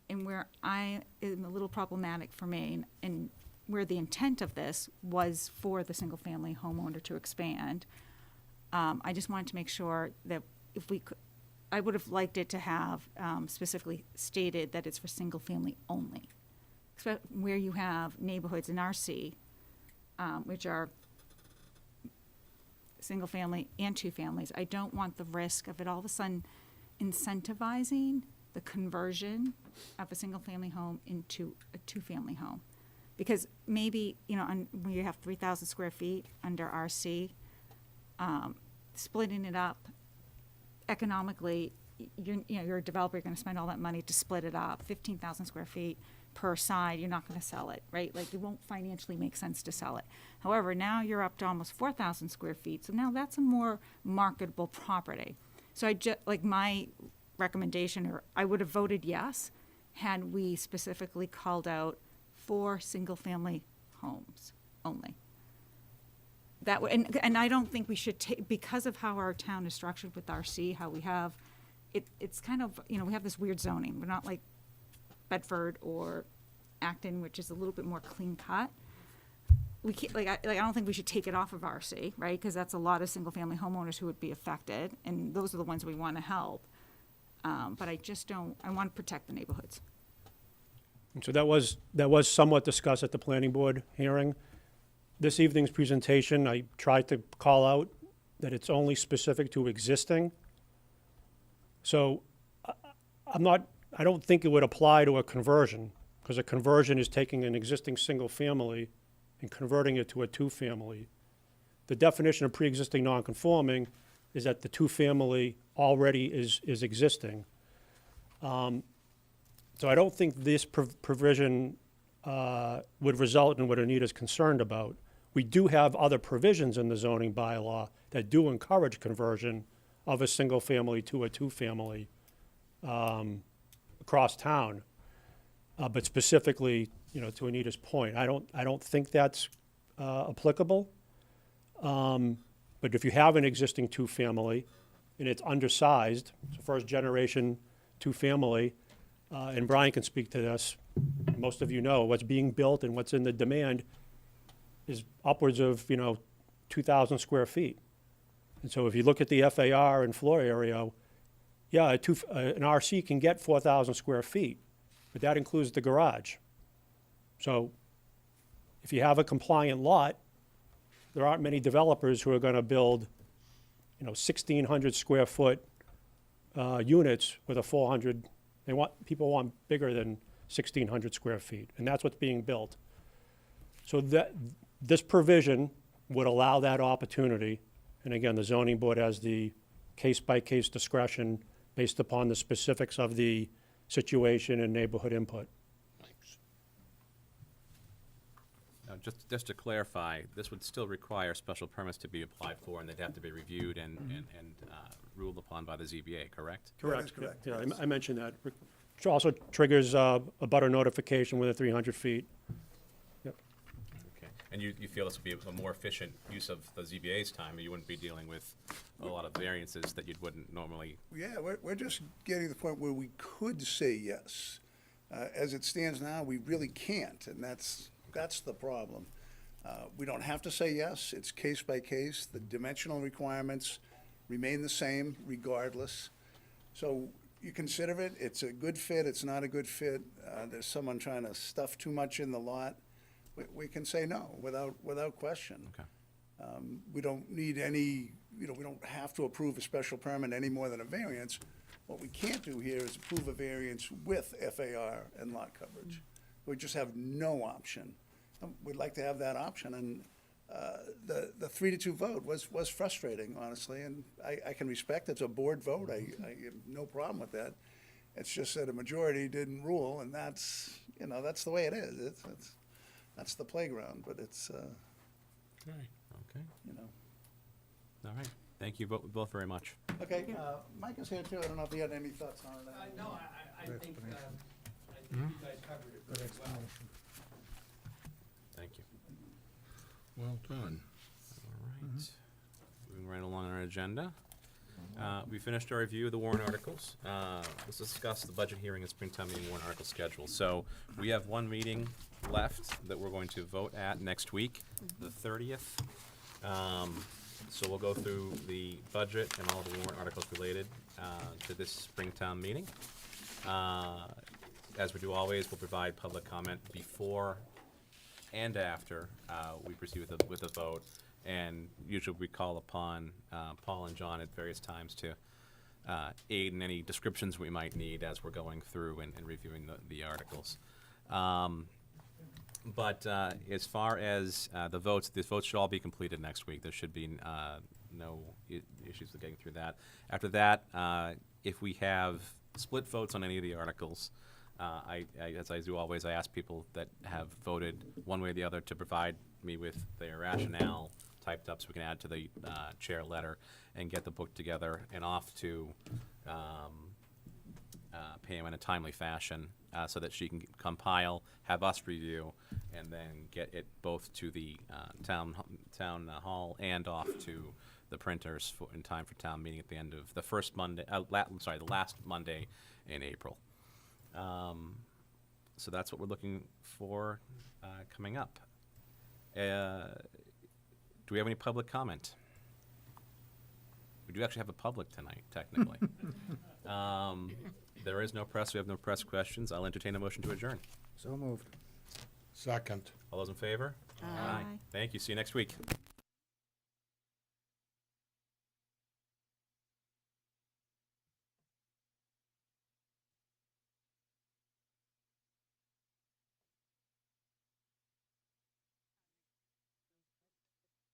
And where I am a little problematic for me, and where the intent of this was for the single-family homeowner to expand, I just wanted to make sure that if we could, I would have liked it to have specifically stated that it's for single-family only. Where you have neighborhoods in RC, which are single-family and two families, I don't want the risk of it all of a sudden incentivizing the conversion of a single-family home into a two-family home. Because maybe, when you have 3,000 square feet under RC, splitting it up economically, you're a developer, you're going to spend all that money to split it up, 15,000 square feet per side, you're not going to sell it, right? Like, it won't financially make sense to sell it. However, now you're up to almost 4,000 square feet, so now that's a more marketable property. So my recommendation, or I would have voted yes, had we specifically called out for single-family homes only. That and I don't think we should take, because of how our town is structured with RC, how we have, it's kind of, we have this weird zoning. We're not like Bedford or Acton, which is a little bit more clean cut. We can't, I don't think we should take it off of RC, right? Because that's a lot of single-family homeowners who would be affected, and those are the ones we want to help. But I just don't, I want to protect the neighborhoods. And so that was somewhat discussed at the planning board hearing. This evening's presentation, I tried to call out that it's only specific to existing. So I don't think it would apply to a conversion, because a conversion is taking an existing single family and converting it to a two-family. The definition of pre-existing non-conforming is that the two-family already is existing. So I don't think this provision would result in what Anita's concerned about. We do have other provisions in the zoning bylaw that do encourage conversion of a single family to a two-family across town. But specifically, to Anita's point, I don't think that's applicable. But if you have an existing two-family and it's undersized, it's a first-generation two-family, and Brian can speak to this, most of you know what's being built and what's in the demand is upwards of, 2,000 square feet. And so if you look at the FAR and floor area, yeah, an RC can get 4,000 square feet, but that includes the garage. So if you have a compliant lot, there aren't many developers who are going to build, 1,600 square foot units with a 400. People want bigger than 1,600 square feet, and that's what's being built. So this provision would allow that opportunity, and again, the zoning board has the case-by-case discretion based upon the specifics of the situation and neighborhood input. Now, just to clarify, this would still require special permits to be applied for, and they'd have to be reviewed and ruled upon by the ZBA, correct? Correct. Yeah, I mentioned that. Which also triggers a butter notification within 300 feet. Yep. Okay. And you feel this would be a more efficient use of the ZBA's time, you wouldn't be dealing with a lot of variances that you wouldn't normally. Yeah, we're just getting to the point where we could say yes. As it stands now, we really can't, and that's the problem. We don't have to say yes, it's case by case. The dimensional requirements remain the same regardless. So you consider it, it's a good fit, it's not a good fit, there's someone trying to stuff too much in the lot, we can say no without question. Okay. We don't need any, we don't have to approve a special permit any more than a variance. What we can't do here is approve a variance with FAR and lot coverage. We just have no option. We'd like to have that option, and the 3-2 vote was frustrating, honestly, and I can respect it's a board vote. I have no problem with that. It's just that a majority didn't rule, and that's the way it is. That's the playground, but it's, Okay. Okay. All right. Thank you both very much. Okay, Mike is here too. I don't know if he had any thoughts on it. No, I think you guys covered it very well. Thank you. Well done. All right. Moving right along our agenda. We finished our review of the warrant articles. Let's discuss the budget hearing and springtime meeting warrant article schedule. So we have one meeting left that we're going to vote at next week, the 30th. So we'll go through the budget and all the warrant articles related to this springtime meeting. As we do always, we'll provide public comment before and after we proceed with the vote. And usually we call upon Paul and John at various times to aid in any descriptions we might need as we're going through and reviewing the articles. But as far as the votes should all be completed next week. There should be no issues with getting through that. After that, if we have split votes on any of the articles, as I do always, I ask people that have voted one way or the other to provide me with their rationale typed up so we can add to the chair letter and get the book together and off to Pam in a timely fashion so that she can compile, have us review, and then get it both to the town hall and off to the printers in time for town meeting at the end of the first Monday, the last Monday in April. So that's what we're looking for coming up. Do we have any public comment? We do actually have a public tonight, technically. There is no press. We have no press questions. I'll entertain a motion to adjourn. So moved. Second. All those in favor? Aye. Thank you. See you next week.